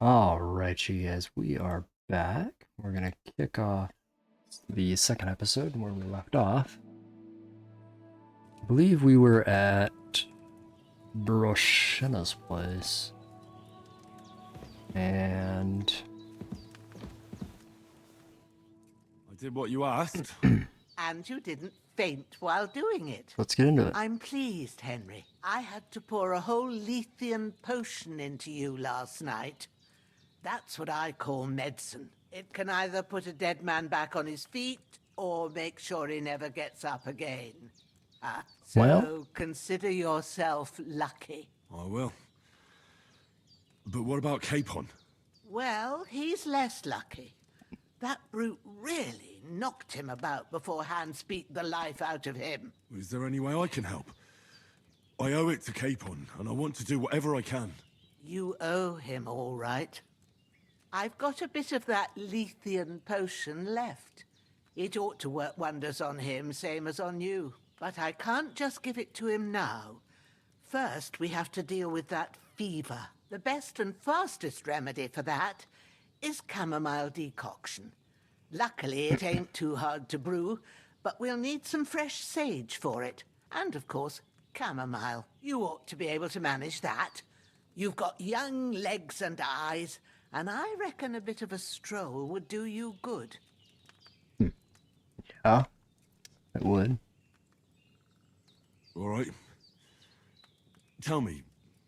Alright, you guys, we are back. We're gonna kick off the second episode where we left off. I believe we were at Broshena's place. And I did what you asked. And you didn't faint while doing it. let's get into it. I'm pleased, Henry. I had to pour a whole Lethean potion into you last night. That's what I call medicine. It can either put a dead man back on his feet or make sure he never gets up again. So Well? consider yourself lucky. I will. But what about Capon? Well, he's less lucky. That brute really knocked him about before Hans beat the life out of him. Is there any way I can help? I owe it to Capon, and I want to do whatever I can. You owe him, all right. I've got a bit of that Lethean potion left. It ought to work wonders on him, same as on you. But I can't just give it to him now. First, we have to deal with that fever. The best and fastest remedy for that is chamomile decoction. Luckily, it ain't too hard to brew, but we'll need some fresh sage for it. And, of course, chamomile. You ought to be able to manage that. You've got young legs and eyes, and I reckon a bit of a stroll would do you good. Yeah, it would. All right. Tell me,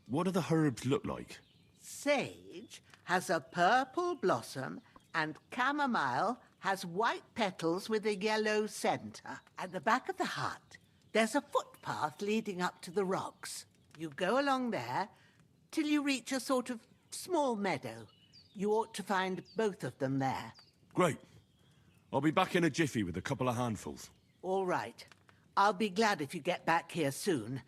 what do the herbs look like? Sage has a purple blossom, and chamomile has white petals with a yellow center. At the back of the hut, there's a footpath leading up to the rocks. You go along there till you reach a sort of small meadow. You ought to find both of them there. Great. I'll be back in a jiffy with a couple of handfuls. All right. I'll be glad if you get back here soon.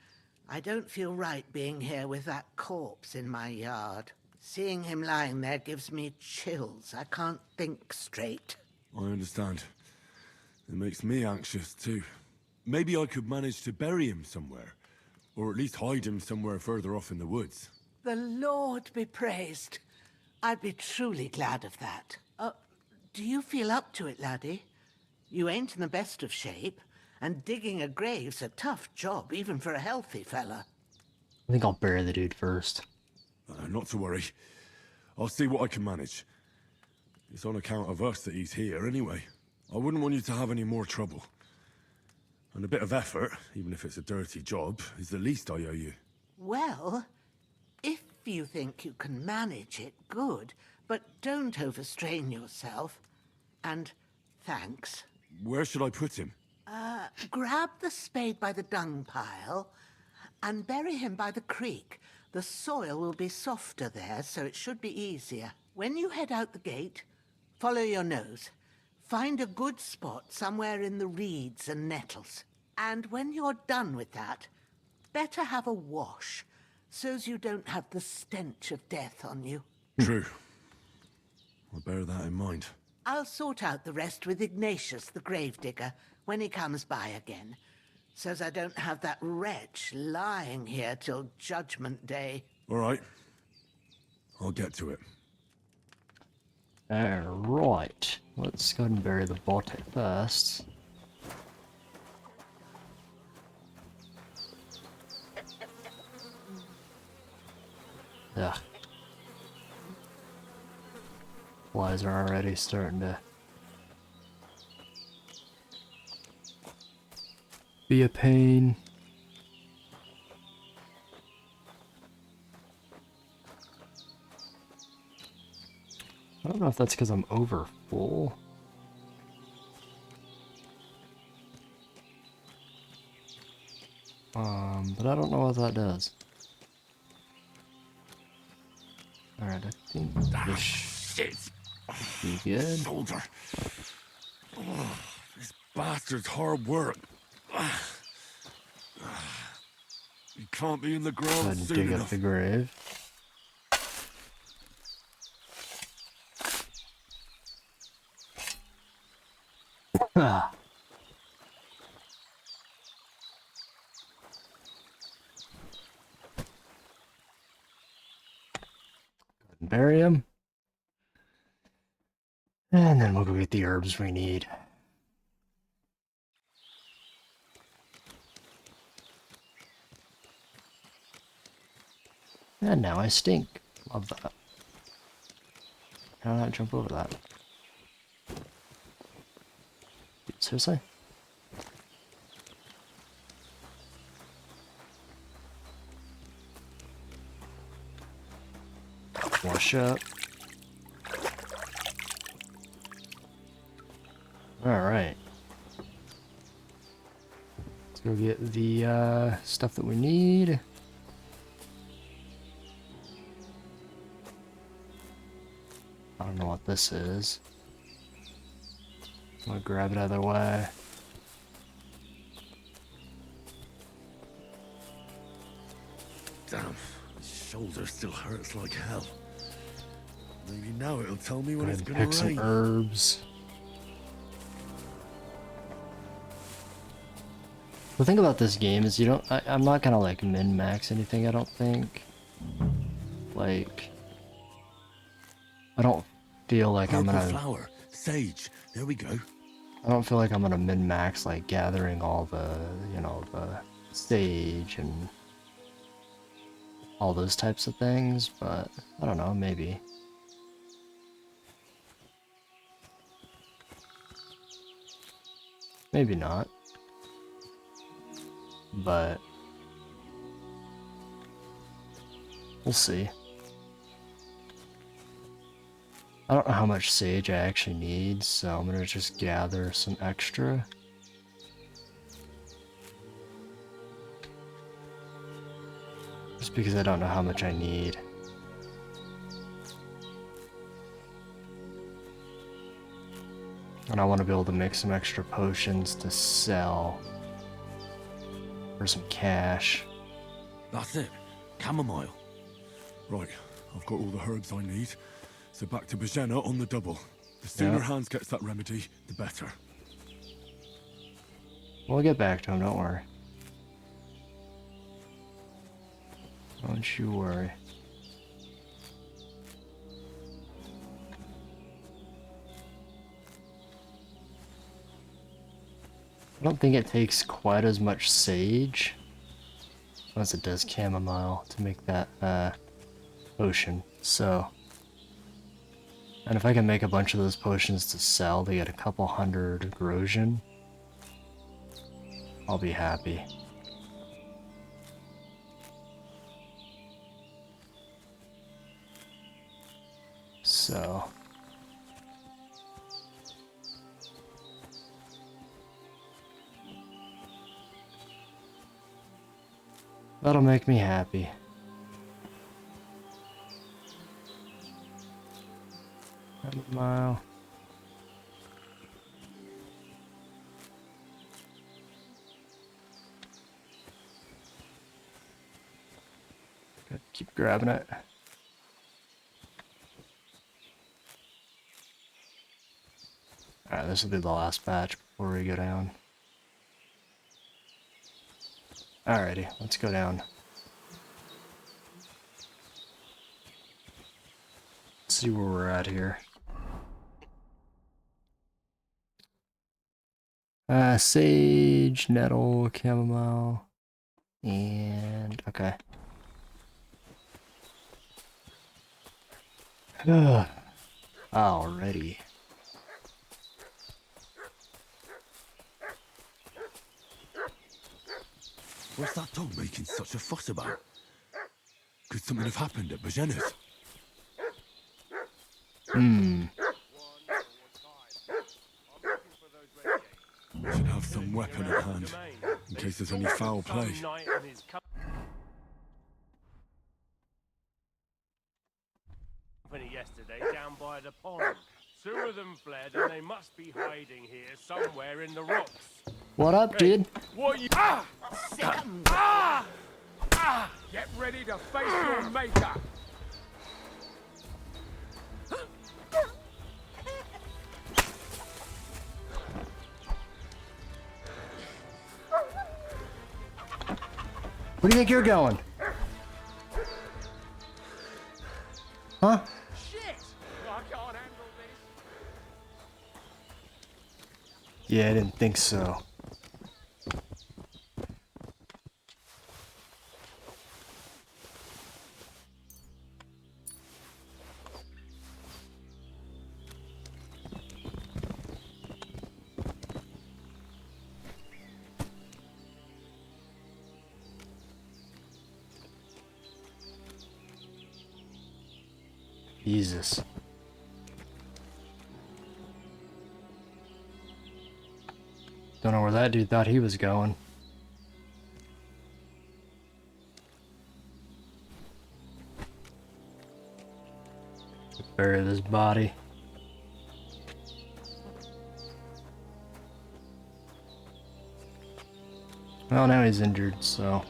I don't feel right being here with that corpse in my yard. Seeing him lying there gives me chills. I can't think straight. I understand. It makes me anxious, too. Maybe I could manage to bury him somewhere. Or at least hide him somewhere further off in the woods. The Lord be praised. I'd be truly glad of that. Do you feel up to it, laddie? You ain't in the best of shape, and digging a grave's a tough job, even for a healthy fella. I think I'll bury the dude first. Not to worry. I'll see what I can manage. It's on account of us that he's here anyway. I wouldn't want you to have any more trouble. And a bit of effort, even if it's a dirty job, is the least I owe you. Well, if you think you can manage it, good, but don't overstrain yourself. And thanks. Where should I put him? Grab the spade by the dung pile and bury him by the creek. The soil will be softer there, so it should be easier. When you head out the gate, follow your nose. Find a good spot somewhere in the reeds and nettles. And when you're done with that, better have a wash, so's you don't have the stench of death on you. True. I'll bear that in mind. I'll sort out the rest with Ignatius, the gravedigger, when he comes by again, so's I don't have that wretch lying here till Judgment Day. All right. I'll get to it. Alright, let's go ahead and bury the body first. Ugh. Flies are already starting to be a pain. I don't know if that's because I'm over full. But I don't know what that does. Alright, I think this Shit! should be good. Shoulder. Oh, this bastard's hard work. He can't be in the Go ground ahead and soon dig up enough. the grave. Ah. Bury him. And then we'll go get the herbs we need. And now I stink. Love that. How did I not jump over that? Seriously? Wash up. Alright. Let's go get the stuff that we need. I don't know what this is. I'm gonna grab it out of the way. Damn, my shoulder still hurts like hell. Maybe now it'll tell me when it's gonna Pick some rain. herbs. The thing about this game is you don't. I'm not gonna like min-max anything. I don't think. Like, I don't feel like I'm Purple gonna. flower, sage. There we go. I don't feel like I'm gonna min-max like gathering all the, you know, the sage and all those types of things. But I don't know. Maybe. Maybe not. But we'll see. I don't know how much sage I actually need, so I'm gonna just gather some extra. Just because I don't know how much I need. And I want to be able to make some extra potions to sell. For some cash. That's it. Chamomile. Right, I've got all the herbs I need. So back to Bajena on the double. The sooner Yeah. Hans gets that remedy, the better. We'll get back to him, don't worry. Don't you worry. I don't think it takes quite as much sage as it does chamomile to make that potion, so. And if I can make a bunch of those potions to sell to get a couple hundred Grosian, I'll be happy. So. That'll make me happy. Mile. Gotta keep grabbing it. Alright, this will be the last batch before we go down. Alrighty, let's go down. Let's see where we're at here. Sage, nettle, chamomile, and okay. Alrighty. What's that dog making such a fuss about? Could something have happened at Bajena's? Should have some weapon at hand, in case there's any foul play. Yesterday down by the pond. Two of them fled and they must be hiding here somewhere in the rocks. What up, dude? What you Get ready to face your maker. Where do you think you're going? Huh? Shit! I can't handle this. Yeah, I didn't think so. Jesus. Don't know where that dude thought he was going. Bury this body. Well, now he's injured, so...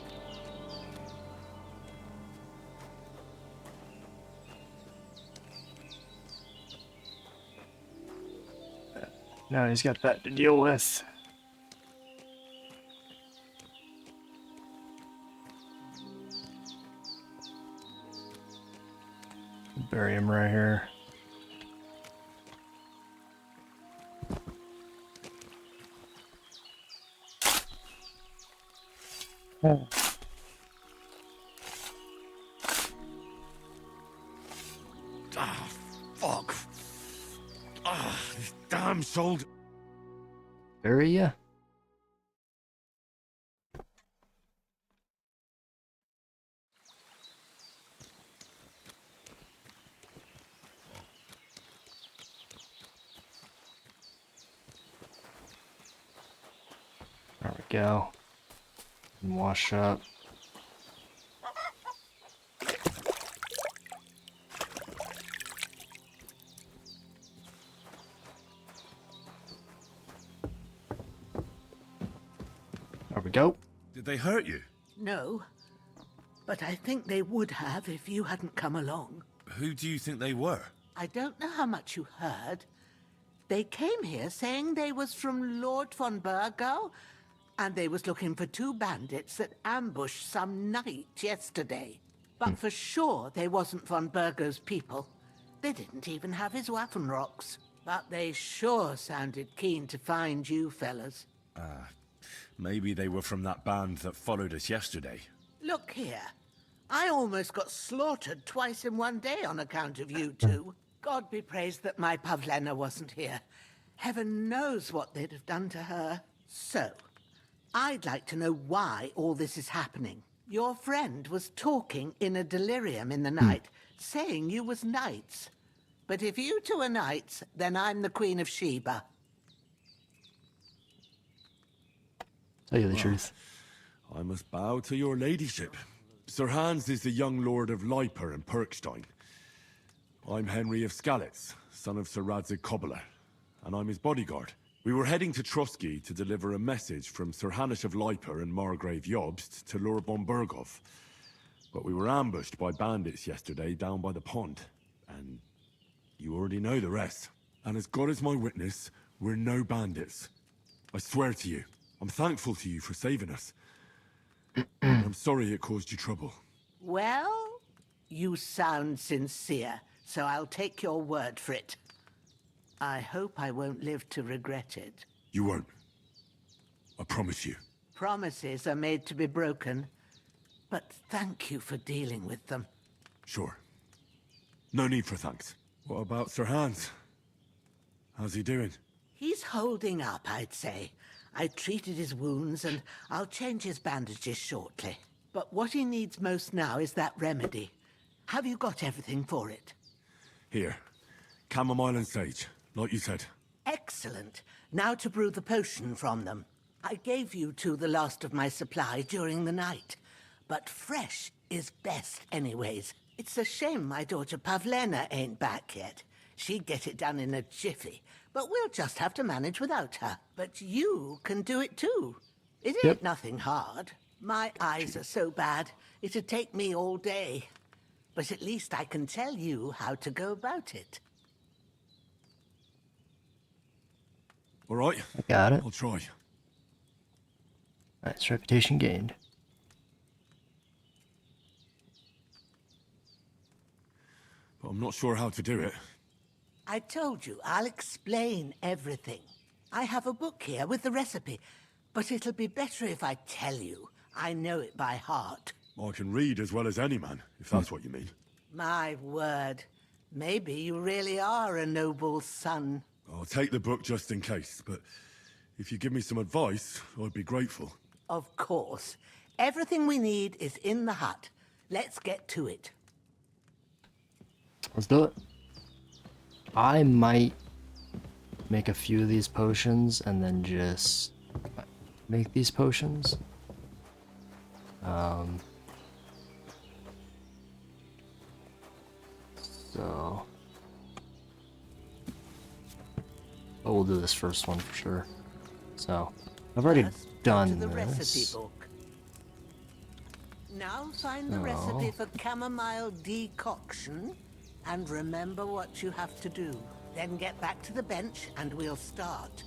Now he's got that to deal with. Bury him right here. Oh. Ah, fuck. Ah, this damn soldier. Bury ya? There we go. And wash up. There we go. Did they hurt you? No, but I think they would have if you hadn't come along. Who do you think they were? I don't know how much you heard. They came here saying they was from Lord von Burgo, and they was looking for 2 bandits that ambushed some knight yesterday. But for sure they wasn't von Burgo's people. They didn't even have his Waffenrocks. But they sure sounded keen to find you fellas. Maybe they were from that band that followed us yesterday. Look here. I almost got slaughtered twice in one day on account of you two. God be praised that my Pavlena wasn't here. Heaven knows what they'd have done to her. So, I'd like to know why all this is happening. Your friend was talking in a delirium in the night, saying you was knights. But if you two are knights, then I'm the Queen of Sheba. Tell you the truth. I must bow to your ladyship. Sir Hans is the young lord of Leiper and Perkstein. I'm Henry of Skalitz, son of Sir Radzig Kobbler, and I'm his bodyguard. We were heading to Trusky to deliver a message from Sir Hanish of Leiper and Margrave Jobst to Lord Bombergov. But we were ambushed by bandits yesterday down by the pond, and you already know the rest. And as God is my witness, we're no bandits. I swear to you, I'm thankful to you for saving us. I'm sorry it caused you trouble. Well, you sound sincere, so I'll take your word for it. I hope I won't live to regret it. You won't. I promise you. Promises are made to be broken, but thank you for dealing with them. Sure. No need for thanks. What about Sir Hans? How's he doing? He's holding up, I'd say. I treated his wounds, and I'll change his bandages shortly. But what he needs most now is that remedy. Have you got everything for it? Here. Chamomile and sage, like you said. Excellent. Now to brew the potion from them. I gave you two the last of my supply during the night. But fresh is best anyways. It's a shame my daughter Pavlena ain't back yet. She'd get it done in a jiffy. But we'll just have to manage without her. But you can do it too. It ain't nothing hard. My eyes are so bad, it'd take me all day. But at least I can tell you how to go about it. All right. I got it. I'll try. Nice reputation gained. But I'm not sure how to do it. I told you, I'll explain everything. I have a book here with the recipe, but it'll be better if I tell you. I know it by heart. I can read as well as any man, if that's what you mean. My word. Maybe you really are a noble son. I'll take the book just in case, but if you give me some advice, I'd be grateful. Of course. Everything we need is in the hut. Let's get to it. Let's do it. I might make a few of these potions and then just make these potions. So, but we'll do this first one for sure. So, I've already First, go done to the recipe this. book. Now find the recipe for chamomile decoction and remember what you have to do. Then get back to the bench and we'll start.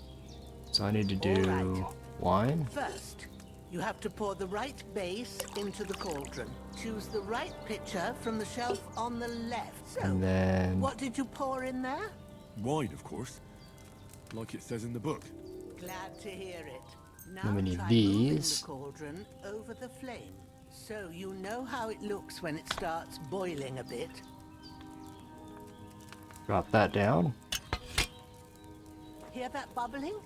So I need to do Alright. wine. First, you have to pour the right base into the cauldron. Choose the right pitcher from the shelf on the left. So, And then what did you pour in there? Wine, of course. Like it says in the book. Glad to hear it. Now Then we need try moving these. the cauldron over the flame. So you know how it looks when it starts boiling a bit. drop that down. Hear that bubbling?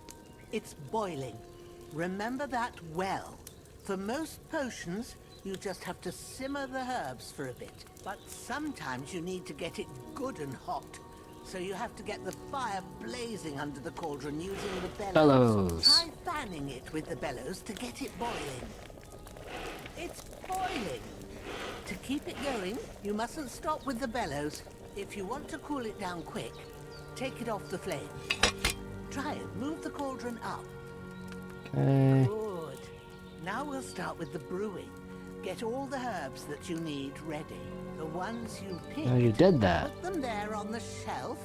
It's boiling. Remember that well. For most potions, you just have to simmer the herbs for a bit. But sometimes you need to get it good and hot. So you have to get the fire blazing under the cauldron using the bellows. Bellows. Try fanning it with the bellows to get it boiling. It's boiling. To keep it going, you mustn't stop with the bellows. If you want to cool it down quick, take it off the flame. Try it. Move the cauldron up. Okay. Good. Now we'll start with the brewing. Get all the herbs that you need ready. The ones you picked. Oh, you did that. Put them there on the shelf,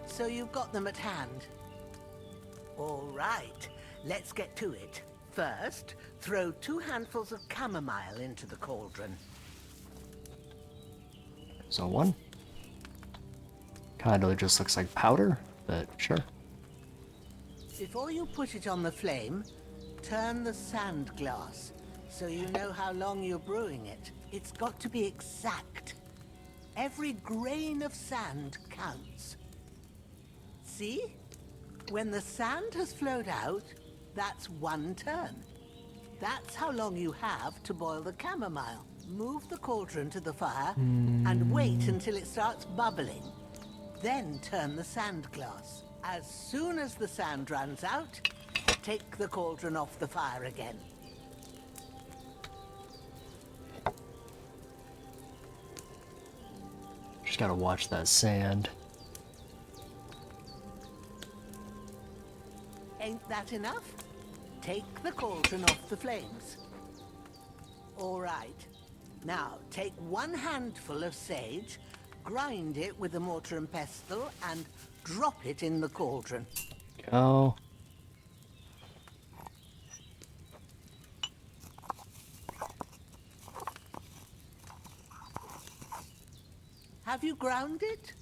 so you've got them at hand. All right, let's get to it. First, throw 2 handfuls of chamomile into the cauldron. So one. Kind of just looks like powder, but sure. Before you put it on the flame, turn the sand glass so you know how long you're brewing it. It's got to be exact. Every grain of sand counts. See? When the sand has flowed out, that's 1 turn. That's how long you have to boil the chamomile. Move the cauldron to the fire and wait until it starts bubbling. Then turn the sand glass. As soon as the sand runs out, take the cauldron off the fire again. Just gotta watch that sand. Ain't that enough? Take the cauldron off the flames. All right. Now, take 1 handful of sage, grind it with a mortar and pestle, and drop it in the cauldron. Go. Have you ground it?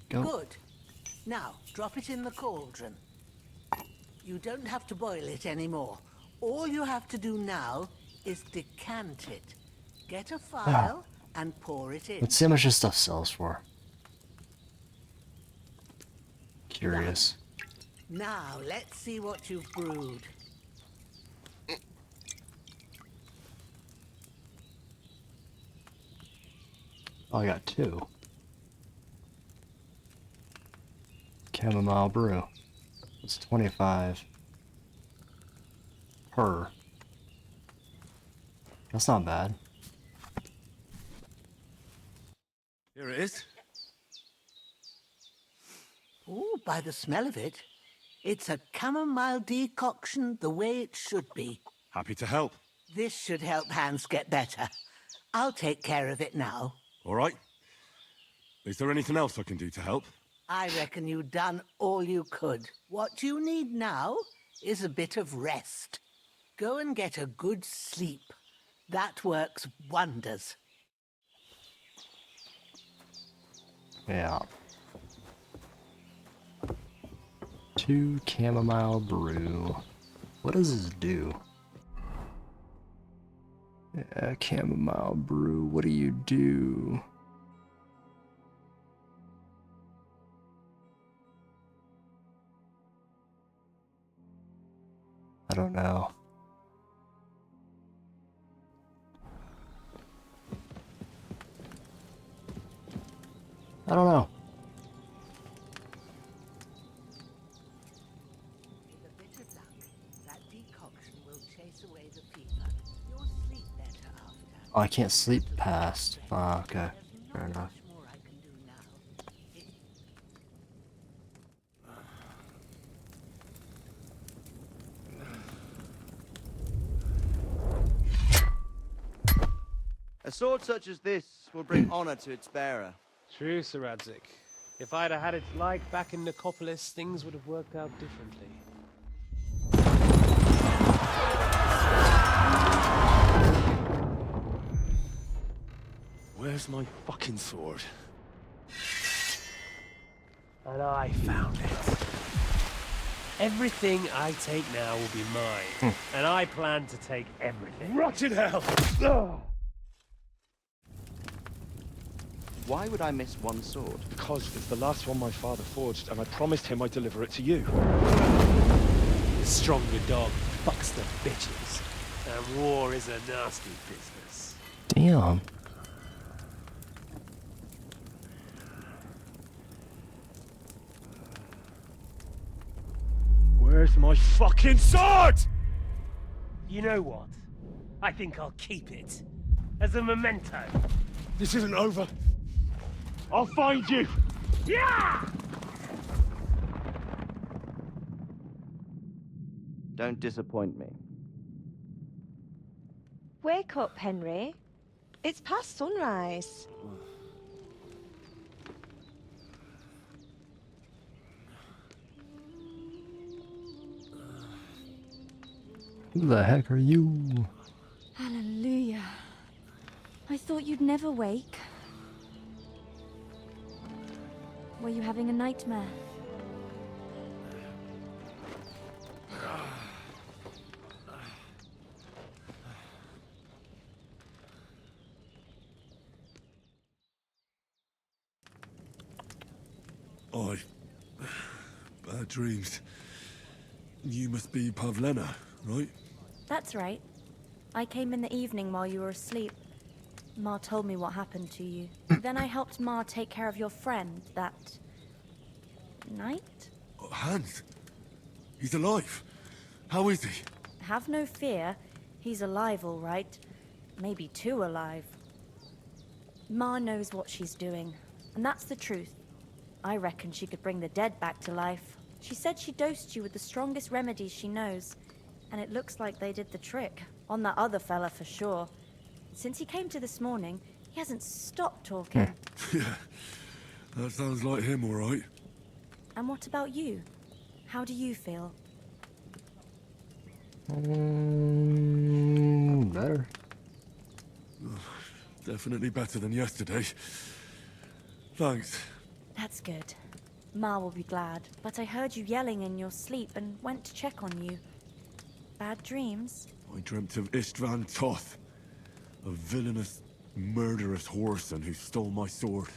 Go. Good. Now, drop it in the cauldron. You don't have to boil it anymore. All you have to do now is decant it. Get a phial and pour it in. Let's see how much this stuff sells for. Curious. Now, let's see what you've brewed. Oh, I got 2. Chamomile brew. It's 25 per. That's not bad. Here it is. Ooh, by the smell of it, it's a chamomile decoction the way it should be. Happy to help. This should help Hans get better. I'll take care of it now. All right. Is there anything else I can do to help? I reckon you've done all you could. What you need now is a bit of rest. Go and get a good sleep. That works wonders. Yeah. 2 chamomile brew. What does this do? Yeah, chamomile brew, what do you do? I don't know. I don't know. With a bit of luck, that decoction will chase away the fever. You'll sleep better after. Oh, I can't sleep past. Ah, okay. There's Fair not enough. much more I can do now. A sword such as this will bring honor to its bearer. True, Sir Radzik. If I'd have had its like back in Nicopolis, things would have worked out differently. Where's my fucking sword? And I found it. Everything I take now will be mine. And I plan to take everything. Rot in hell! Why would I miss one sword? Because it's the last one my father forged, and I promised him I'd deliver it to you. The stronger dog fucks the bitches. And war is a nasty business. Damn. Where's my fucking sword? You know what? I think I'll keep it. As a memento. This isn't over. I'll find you! Yeah! Don't disappoint me. Wake up, Henry. It's past sunrise. Who the heck are you? Hallelujah. I thought you'd never wake. Were you having a nightmare? Bad dreams. You must be Pavlena, right? That's right. I came in the evening while you were asleep. Ma told me what happened to you. Then I helped Ma take care of your friend that night? Oh, Hans! He's alive! How is he? Have no fear. He's alive, all right. Maybe too alive. Ma knows what she's doing, and that's the truth. I reckon she could bring the dead back to life. She said she dosed you with the strongest remedies she knows, and it looks like they did the trick. On that other fella for sure. Since he came to this morning, he hasn't stopped talking. Yeah, that sounds like him, all right. And what about you? How do you feel? Better. Definitely better than yesterday. Thanks. That's good. Ma will be glad, but I heard you yelling in your sleep and went to check on you. Bad dreams? I dreamt of Istvan Toth, a villainous, murderous whoreson who stole my sword.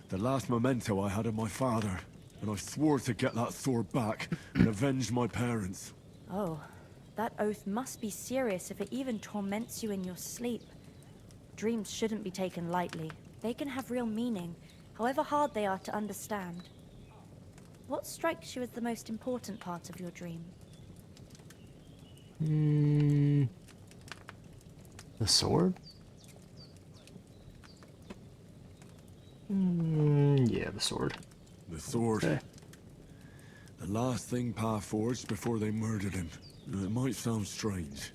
The last memento I had of my father, and I swore to get that sword back and avenge my parents. Oh, that oath must be serious if it even torments you in your sleep. Dreams shouldn't be taken lightly. They can have real meaning, however hard they are to understand. What strikes you as the most important part of your dream? The sword? Yeah, the sword. The sword. Okay. The last thing Pa forged before they murdered him. It might sound strange,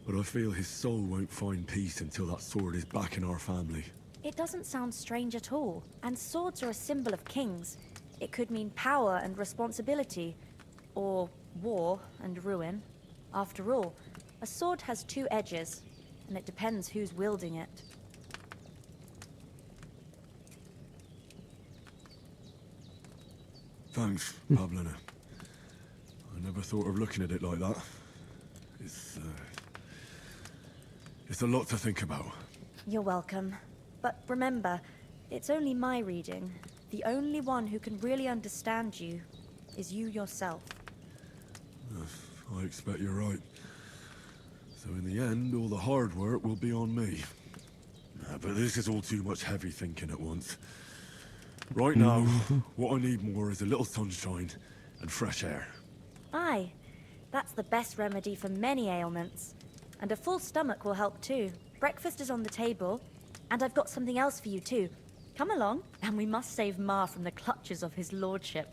but I feel his soul won't find peace until that sword is back in our family. It doesn't sound strange at all, and swords are a symbol of kings. It could mean power and responsibility, or war and ruin. After all, a sword has two edges, and it depends who's wielding it. Thanks, Pavlina. I never thought of looking at it like that. It's a lot to think about. You're welcome. But remember, it's only my reading. The only one who can really understand you is you yourself. I expect you're right. So in the end, all the hard work will be on me. But this is all too much heavy thinking at once. Right now, what I need more is a little sunshine and fresh air. Aye, that's the best remedy for many ailments. And a full stomach will help too. Breakfast is on the table, and I've got something else for you too. Come along, and we must save Ma from the clutches of his lordship.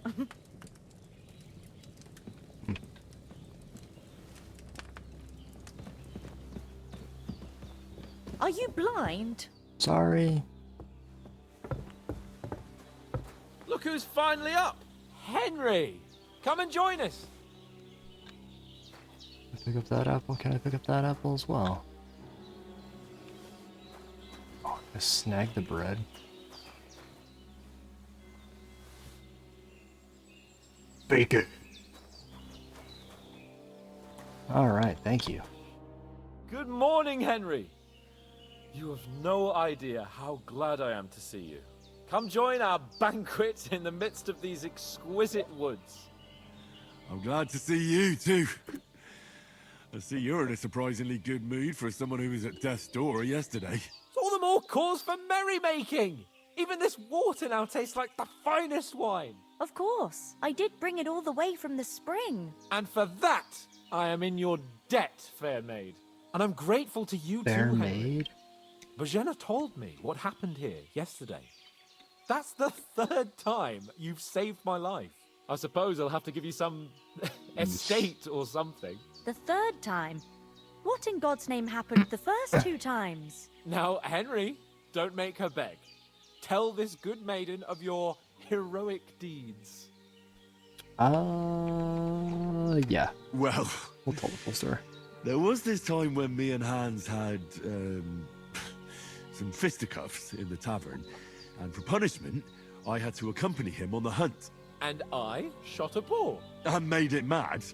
Are you blind? Sorry. Look who's finally up! Henry! Come and join us! Can I pick up that apple? Can I pick up that apple as well? Oh, I snag the bread. Bacon. Alright, thank you. Good morning, Henry! You have no idea how glad I am to see you. Come join our banquet in the midst of these exquisite woods. I'm glad to see you too. I see you're in a surprisingly good mood for someone who was at death's door yesterday. It's all the more cause for merrymaking! Even this water now tastes like the finest wine. Of course. I did bring it all the way from the spring. And for that, I am in your debt, fair maid. And I'm grateful to you Fair too, Henry. maid? Bojena told me what happened here yesterday. That's the third time you've saved my life. I suppose I'll have to give you some estate or something. The third time? What in God's name happened the first 2 times? Now, Henry, don't make her beg. Tell this good maiden of your heroic deeds. Yeah. Well, We'll tell the full story. there was this time when me and Hans had some fisticuffs in the tavern, and for punishment, I had to accompany him on the hunt. And I shot a boar. And made it mad.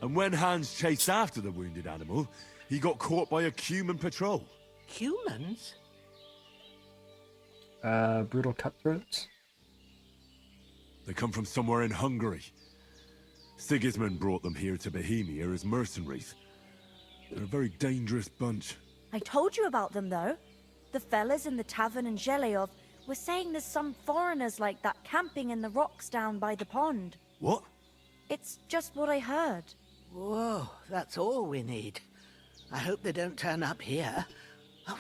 And when Hans chased after the wounded animal, he got caught by a human patrol. Humans? Brutal cutthroats? They come from somewhere in Hungary. Sigismund brought them here to Bohemia as mercenaries. They're a very dangerous bunch. I told you about them, though. The fellas in the tavern in Zheleyov were saying there's some foreigners like that camping in the rocks down by the pond. What? It's just what I heard. Whoa, that's all we need. I hope they don't turn up here.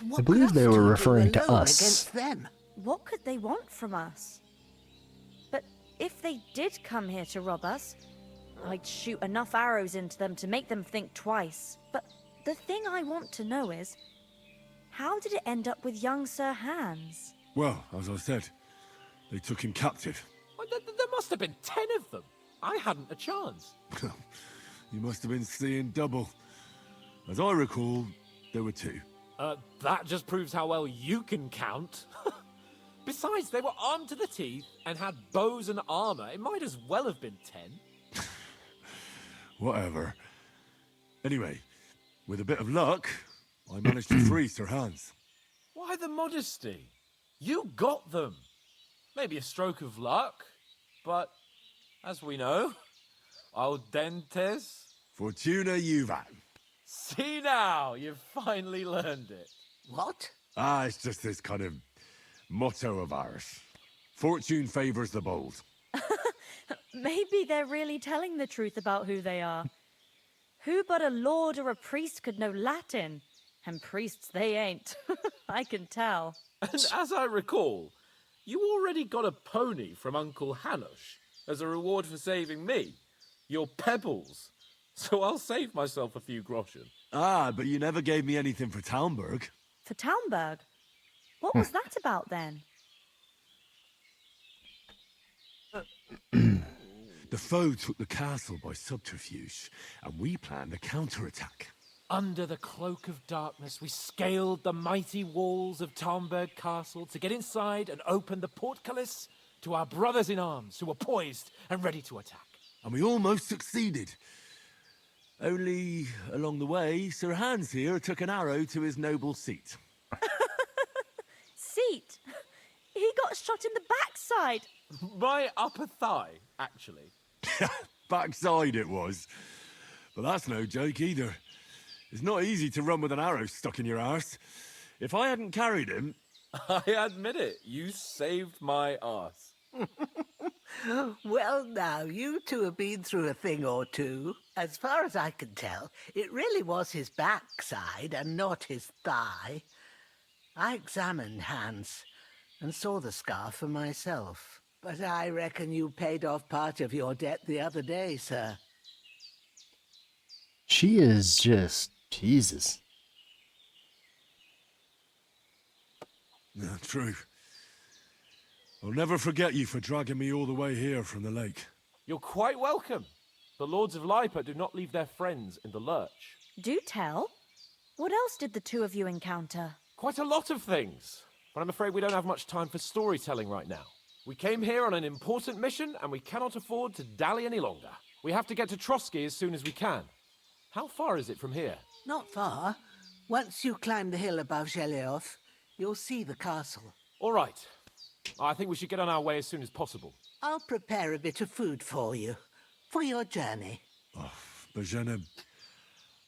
What I believe could us they were two do referring to alone us. against them? What could they want from us? But if they did come here to rob us, I'd shoot enough arrows into them to make them think twice. But the thing I want to know is, how did it end up with young Sir Hans? Well, as I said, they took him captive. Well, there must have been 10 of them. I hadn't a chance. You must have been seeing double. As I recall, there were 2. That just proves how well you can count. Besides, they were armed to the teeth and had bows and armor. It might as well have been 10. Whatever. Anyway, with a bit of luck, I managed to free Sir Hans. Why the modesty? You got them. Maybe a stroke of luck, but as we know, al dentes. Fortuna juvat. See now, you've finally learned it. What? It's just this kind of motto of ours. Fortune favors the bold. Maybe they're really telling the truth about who they are. Who but a lord or a priest could know Latin? And priests they ain't. I can tell. And as I recall, you already got a pony from Uncle Hanush as a reward for saving me. Your pebbles. So I'll save myself a few groschen. But you never gave me anything for Talmberg. For Talmberg? What was that about then? The foe took the castle by subterfuge, and we planned a counterattack. Under the cloak of darkness, we scaled the mighty walls of Talmberg Castle to get inside and open the portcullis to our brothers in arms who are poised and ready to attack. And we almost succeeded. Only, along the way, Sir Hans here took an arrow to his noble seat. Seat! He got shot in the backside! My upper thigh, actually. Backside it was. But that's no joke either. It's not easy to run with an arrow stuck in your arse. If I hadn't carried him... I admit it, you saved my arse. Well, now, you two have been through a thing or two. As far as I can tell, it really was his backside and not his thigh. I examined Hans and saw the scar for myself. But I reckon you paid off part of your debt the other day, sir. She is just... Jesus. Yeah, true. I'll never forget you for dragging me all the way here from the lake. You're quite welcome. The Lords of Lipa do not leave their friends in the lurch. Do tell. What else did the two of you encounter? Quite a lot of things. But I'm afraid we don't have much time for storytelling right now. We came here on an important mission, and we cannot afford to dally any longer. We have to get to Trotsky as soon as we can. How far is it from here? Not far. Once you climb the hill above Zheleoth, you'll see the castle. All right. I think we should get on our way as soon as possible. I'll prepare a bit of food for you, for your journey. Oh, Bozhena,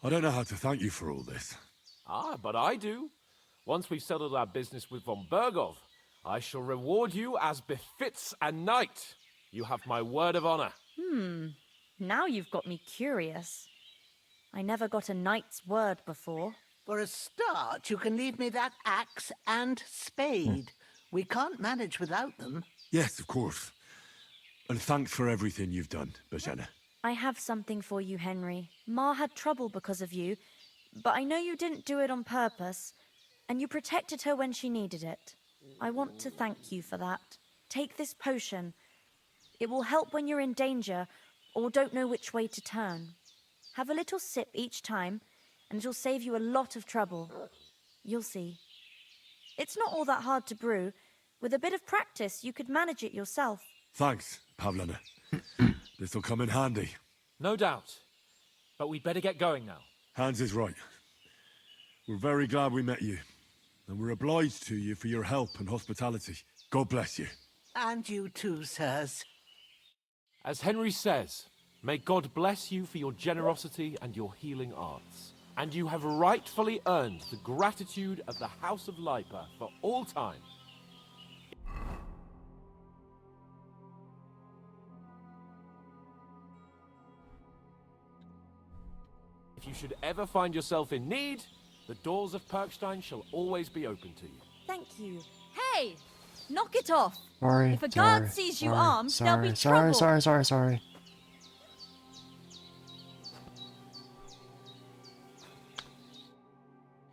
I don't know how to thank you for all this. Ah, but I do. Once we've settled our business with von Bergov, I shall reward you as befits a knight. You have my word of honor. Now you've got me curious. I never got a knight's word before. For a start, you can leave me that axe and spade. We can't manage without them. Yes, of course. And thanks for everything you've done, Bozhena. I have something for you, Henry. Ma had trouble because of you, but I know you didn't do it on purpose, and you protected her when she needed it. I want to thank you for that. Take this potion. It will help when you're in danger or don't know which way to turn. Have a little sip each time, and it'll save you a lot of trouble. You'll see. It's not all that hard to brew. With a bit of practice, you could manage it yourself. Thanks, Pavlena. This'll come in handy. No doubt. But we'd better get going now. Hans is right. We're very glad we met you. And we're obliged to you for your help and hospitality. God bless you. And you too, sirs. As Henry says, may God bless you for your generosity and your healing arts. And you have rightfully earned the gratitude of the House of Lipa for all time. If you should ever find yourself in need, the doors of Perkstein shall always be open to you. Thank you. Hey! Knock it off! Sorry. If a guard sees you armed, there'll be trouble. Sorry.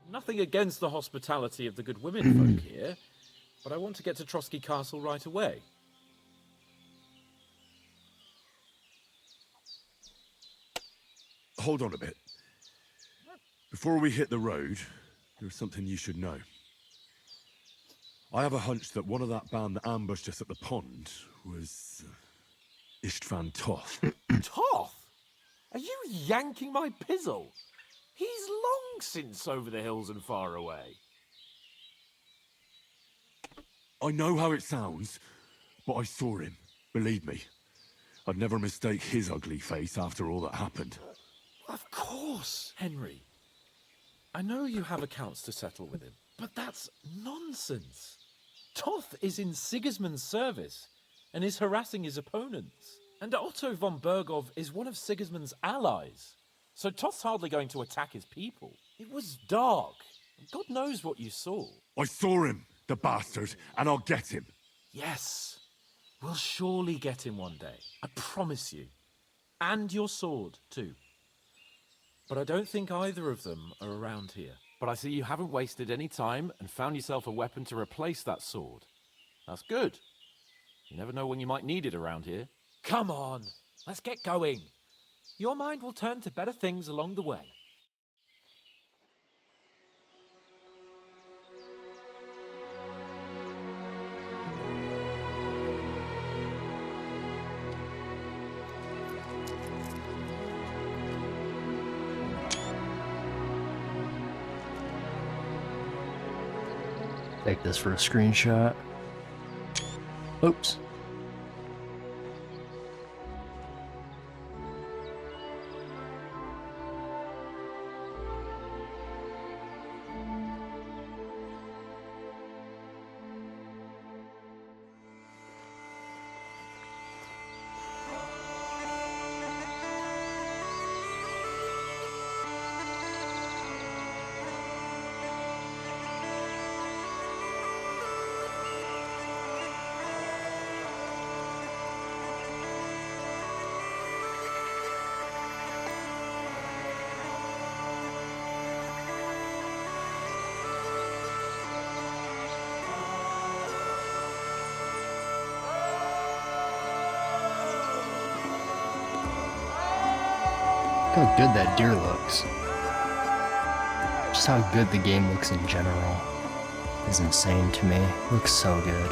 Nothing against the hospitality of the good women folk here, but I want to get to Trotsky Castle right away. Hold on a bit. Before we hit the road, there's something you should know. I have a hunch that one of that band that ambushed us at the pond was Istvan Toth. Toth? Are you yanking my pizzle? He's long since over the hills and far away. I know how it sounds, but I saw him. Believe me. I'd never mistake his ugly face after all that happened. Of course, Henry. I know you have accounts to settle with him, but that's nonsense. Toth is in Sigismund's service and is harassing his opponents. And Otto von Bergov is one of Sigismund's allies. So Toth's hardly going to attack his people. It was dark. God knows what you saw. I saw him, the bastard, and I'll get him. Yes. We'll surely get him one day. I promise you. And your sword, too. But I don't think either of them are around here. But I see you haven't wasted any time and found yourself a weapon to replace that sword. That's good. You never know when you might need it around here. Come on, let's get going. Your mind will turn to better things along the way. Take this for a screenshot. Oops. Look how good that deer looks. Just how good the game looks in general is insane to me. It looks so good.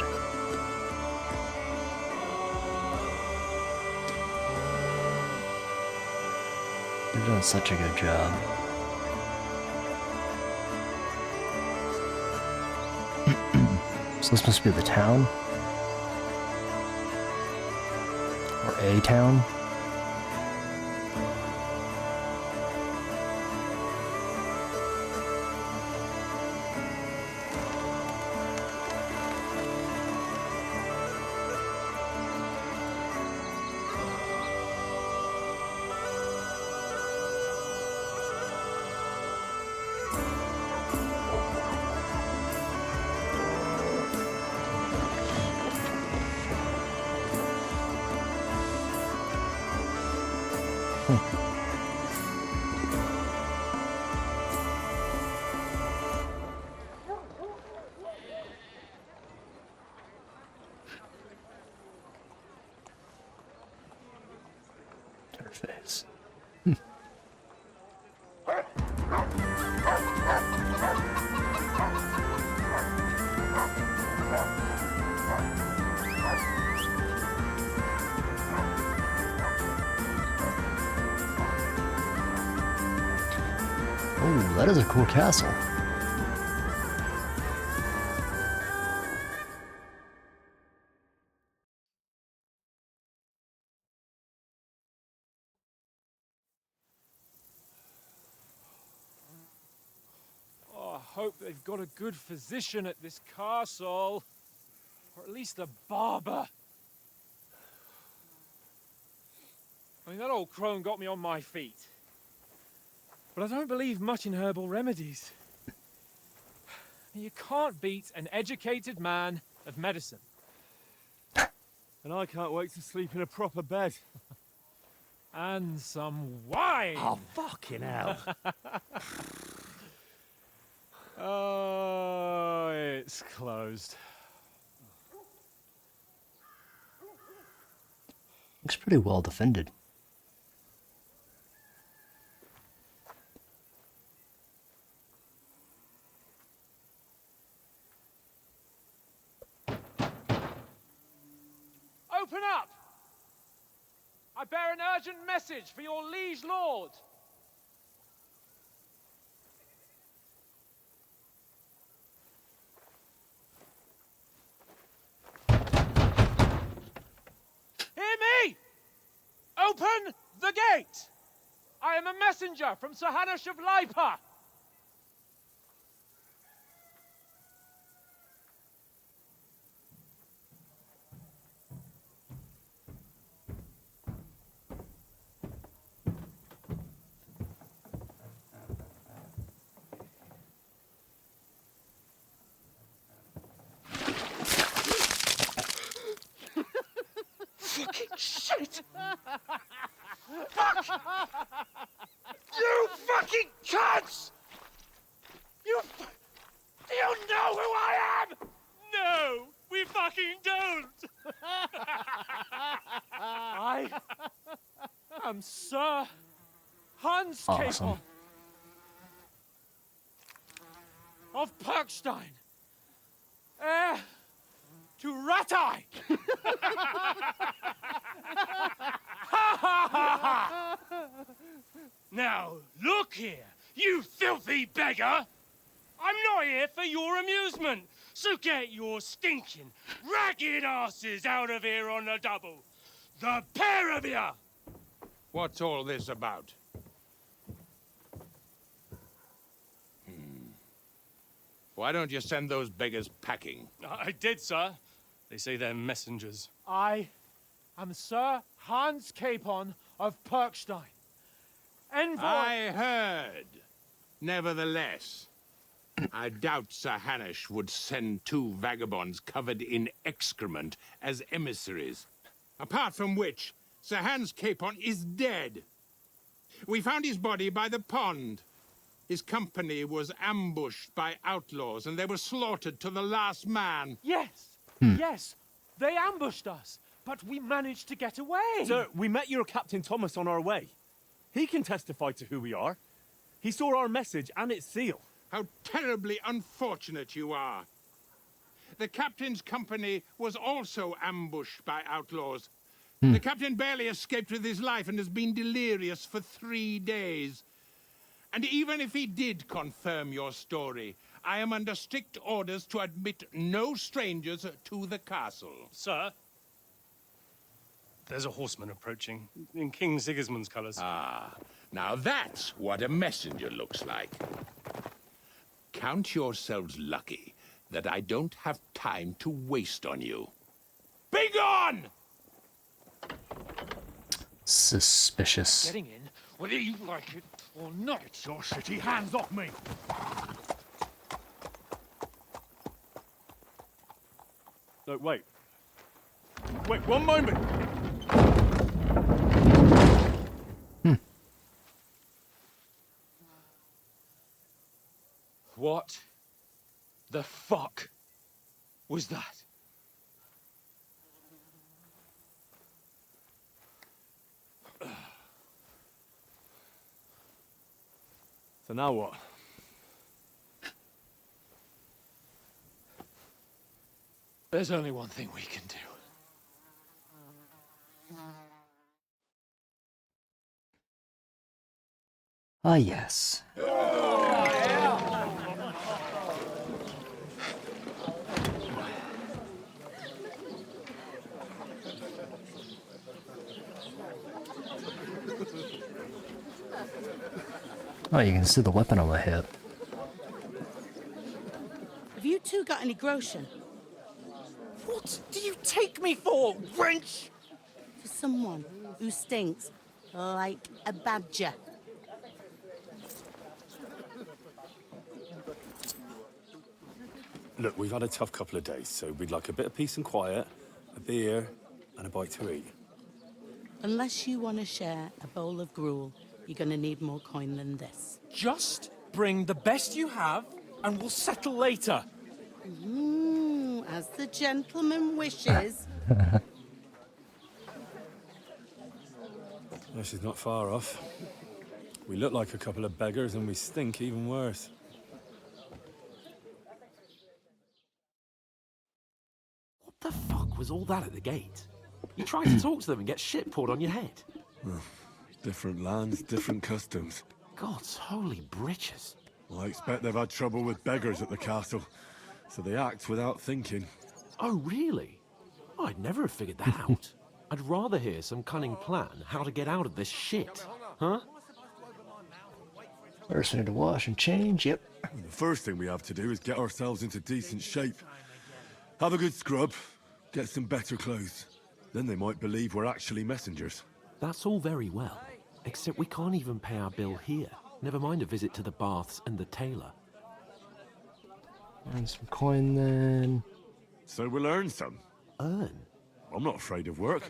They're doing such a good job. So this must be the town? Or a town? Her face. Oh, that is a cool castle. Oh, I hope they've got a good physician at this castle. Or at least a barber. I mean, that old crone got me on my feet. But I don't believe much in herbal remedies. You can't beat an educated man of medicine. And I can't wait to sleep in a proper bed. And some wine! Oh, fucking hell. Oh, it's closed. Looks pretty well defended. Open up! I bear an urgent message for your liege lord. Hear me! Open the gate! I am a messenger from Sir Hanush of Lipa. Fucking shit! Fuck! You fucking cunts! Do you know who I am? No, we fucking don't! I am Sir Hans Awesome. Capon of Perkstein, heir to Ratai! Now, look here, you filthy beggar! I'm not here for your amusement, So get your stinking, ragged asses out of here on the double. The pair of you! What's all this about? Why don't you send those beggars packing? I did, sir. They say they're messengers. I am Sir Hans Capon of Perkstein. Envoy... I heard. Nevertheless, I doubt Sir Hanush would send two vagabonds covered in excrement as emissaries. Apart from which, Sir Hans Capon is dead. We found his body by the pond. His company was ambushed by outlaws, and they were slaughtered to the last man. Yes, yes, they ambushed us, but we managed to get away. Sir, we met your Captain Thomas on our way. He can testify to who we are. He saw our message and its seal. How terribly unfortunate you are. The captain's company was also ambushed by outlaws. The captain barely escaped with his life and has been delirious for 3 days. And even if he did confirm your story, I am under strict orders to admit no strangers to the castle. Sir, there's a horseman approaching in King Sigismund's colours. Ah, now that's what a messenger looks like. Count yourselves lucky that I don't have time to waste on you. Be gone! Suspicious. Getting in, whether you like it or not. Your shitty hands off me! No, wait. Wait, one moment! What the fuck was that? So now what? There's only one thing we can do. Ah, yes. Oh, you can see the weapon on my hip. Have you two got any groschen? What do you take me for, wench? For someone who stinks like a badger. Look, we've had a tough couple of days, so we'd like a bit of peace and quiet, a beer, and a bite to eat. Unless you want to share a bowl of gruel, you're going to need more coin than this. Just bring the best you have, and we'll settle later. As the gentleman wishes. Well, she's not far off. We look like a couple of beggars, and we stink even worse. What the fuck was all that at the gate? You tried to talk to them and get shit poured on your head. Different lands, different customs. God's holy britches. I expect they've had trouble with beggars at the castle, so they act without thinking. Oh, really? I'd never have figured that out. I'd rather hear some cunning plan how to get out of this shit. Huh? First we need to wash and change, yep. The first thing we have to do is get ourselves into decent shape. Have a good scrub, get some better clothes. Then they might believe we're actually messengers. That's all very well, except we can't even pay our bill here. Never mind a visit to the baths and the tailor. And some coin then. So we'll earn some. Earn? I'm not afraid of work.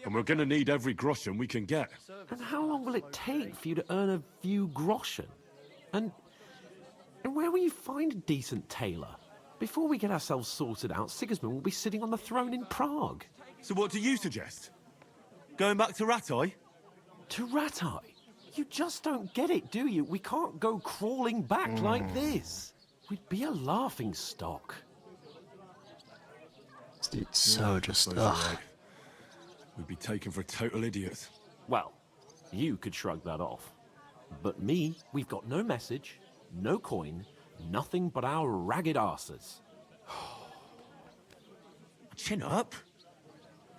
And we're gonna need every groschen we can get. And how long will it take for you to earn a few groschen? And where will you find a decent tailor? Before we get ourselves sorted out, Sigismund will be sitting on the throne in Prague. So what do you suggest? Going back to Ratai? To Ratai? You just don't get it, do you? We can't go crawling back like this. We'd be a laughing stock. This dude's so just, Right. ugh. We'd be taken for total idiots. Well, you could shrug that off. But me, we've got no message, no coin, nothing but our ragged arses. Chin up.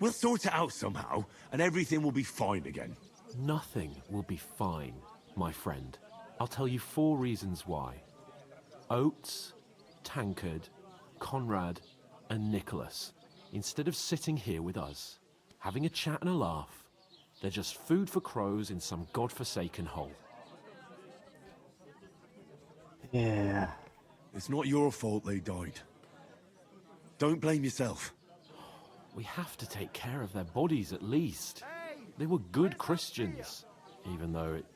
We'll sort it out somehow, and everything will be fine again. Nothing will be fine, my friend. I'll tell you 4 reasons why. Oates, Tankard, Conrad, and Nicholas, instead of sitting here with us, having a chat and a laugh, they're just food for crows in some godforsaken hole. Yeah. It's not your fault they died. Don't blame yourself. We have to take care of their bodies at least. They were good Christians, even though it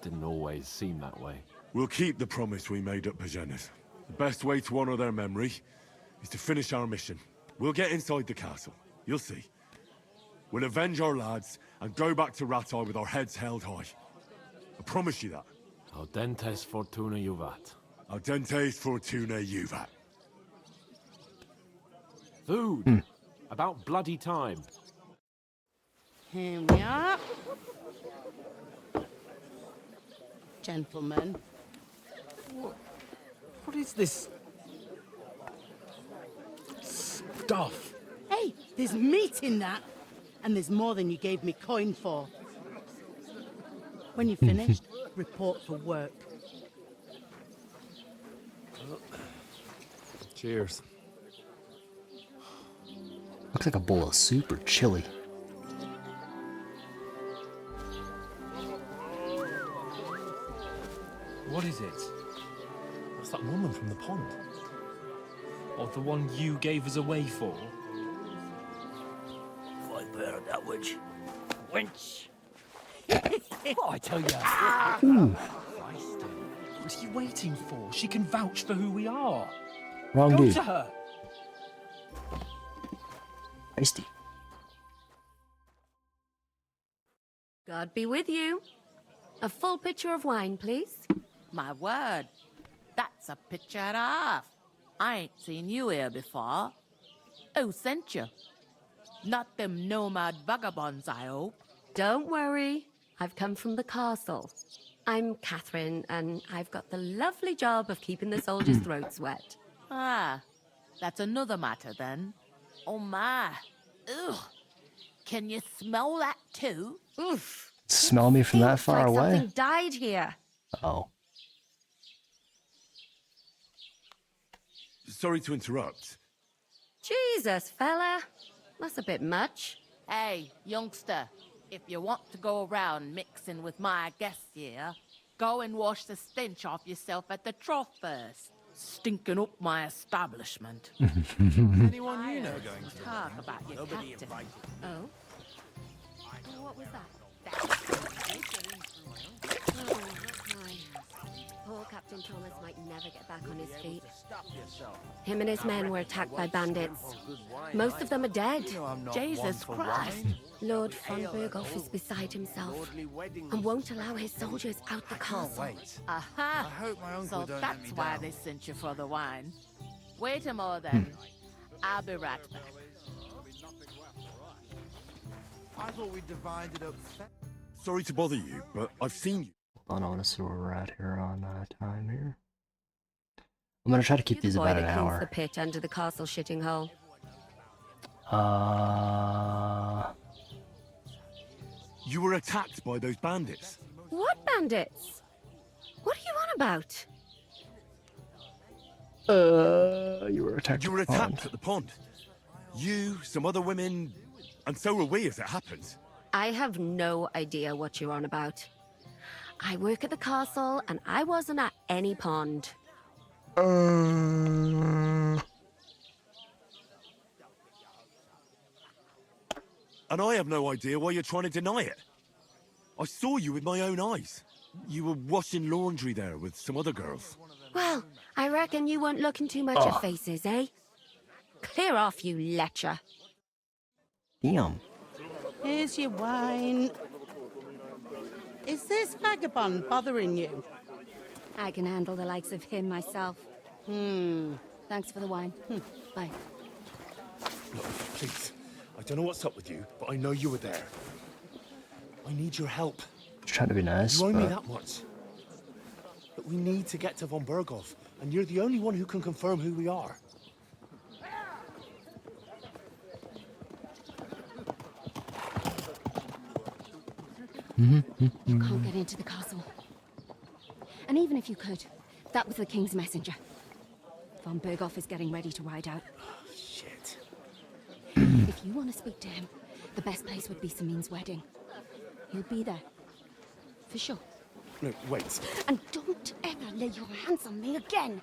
didn't always seem that way. We'll keep the promise we made at Pagenes. The best way to honor their memory is to finish our mission. We'll get inside the castle. You'll see. We'll avenge our lads and go back to Ratai with our heads held high. I promise you that. Audentes fortuna juvat. Audentes fortuna juvat. Food! About bloody time. Here we are. Gentlemen. What is this stuff? Hey, there's meat in that. And there's more than you gave me coin for. When you're finished, report for work. Cheers. Looks like a bowl of soup or chili. What is it? That's that woman from the pond. Or the one you gave us away for? Fight better that witch. Wench! What I tell you? What are you waiting for? She can vouch for who we are. Wrong Go dude. to her. Tasty. God be with you. A full pitcher of wine, please. My word, that's a picture and a half. I ain't seen you here before. Who sent you? Not them nomad vagabonds, I hope. Don't worry. I've come from the castle. I'm Catherine, and I've got the lovely job of keeping the soldiers' throats wet. Ah, that's another matter then. Oh my. Ugh. Can you smell that too? Oof. Smell me from that far like away? Something died here. Oh. Sorry to interrupt. Jesus, fella. That's a bit much. Hey, youngster, if you want to go around mixing with my guests here, go and wash the stench off yourself at the trough first. Stinking up my establishment. Anyone you know going to talk about your Nobody captain? invited. Oh? What was that? Oh, that's nice. Poor Captain Thomas might never get back on his feet. Him and his men were attacked by bandits. Most of them are dead. Jesus Christ. Lord von Berghoff is beside himself and won't allow his soldiers out the castle. Aha! So that's why they sent you for the wine. Wait a moment then. I'll be right back. I thought we divided up. Sorry to bother you, but I've seen you. Hold on, I want to see where we're at here on time here. I'm gonna try to keep You're the these boy about that an cleans hour. the pit under the castle shitting hole. You were attacked by those bandits. What bandits? What are you on about? You were attacked. You were attacked at the pond. You, some other women, and so were we as it happens. I have no idea what you're on about. I work at the castle, and I wasn't at any pond. And I have no idea why you're trying to deny it. I saw you with my own eyes. You were washing laundry there with some other girls. Well, I reckon you weren't looking too much at faces, eh? Clear off, you lecher. Damn. Here's your wine. Is this vagabond bothering you? I can handle the likes of him myself. Thanks for the wine. Bye. Look, please. I don't know what's up with you, but I know you were there. I need your help. Just trying to be nice. You owe me but- that much. But we need to get to von Berghoff, and you're the only one who can confirm who we are. You can't get into the castle. And even if you could, that was the king's messenger. Von Berghoff is getting ready to ride out. Shit. If you want to speak to him, the best place would be Samin's wedding. He'll be there. For sure. No, wait. And don't ever lay your hands on me again!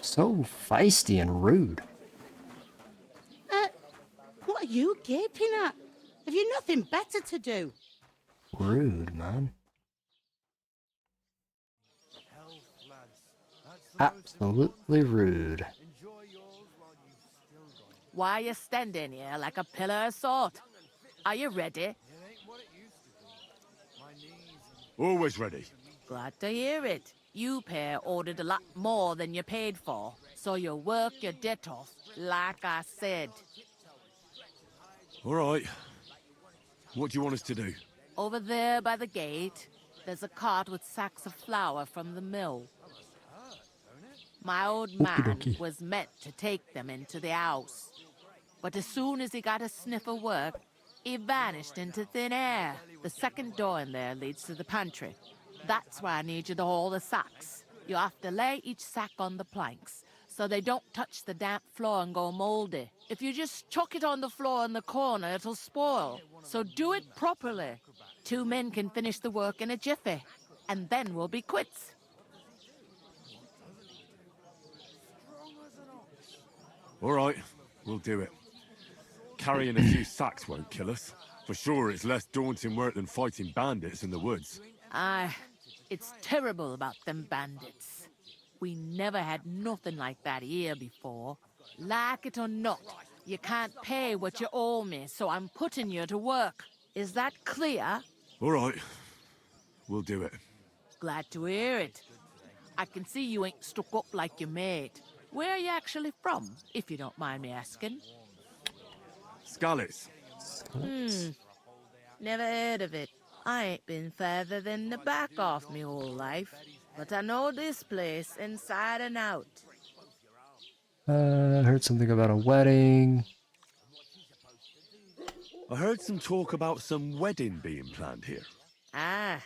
So feisty and rude. What are you gaping at? Have you nothing better to do? Rude, man. Absolutely rude. Why are you standing here like a pillar of salt? Are you ready? Always ready. Glad to hear it. You pair ordered a lot more than you paid for, so you work your debt off, like I said. All right. What do you want us to do? Over there by the gate, there's a cart with sacks of flour from the mill. My old man was meant to take them into the house. But as soon as he got a sniff of work, he vanished into thin air. The second door in there leads to the pantry. That's where I need you to haul the sacks. You have to lay each sack on the planks, so they don't touch the damp floor and go moldy. If you just chuck it on the floor in the corner, it'll spoil. So do it properly. 2 men can finish the work in a jiffy, and then we'll be quits. All right, we'll do it. Carrying a few sacks won't kill us. For sure, it's less daunting work than fighting bandits in the woods. Aye, it's terrible about them bandits. We never had nothing like that here before. Like it or not, you can't pay what you owe me, so I'm putting you to work. Is that clear? All right, we'll do it. Glad to hear it. I can see you ain't stuck up like your mate. Where are you actually from, if you don't mind me asking? Scallops. Never heard of it. I ain't been further than the back off me whole life, but I know this place inside and out. I heard something about a wedding. I heard some talk about some wedding being planned here. Ah,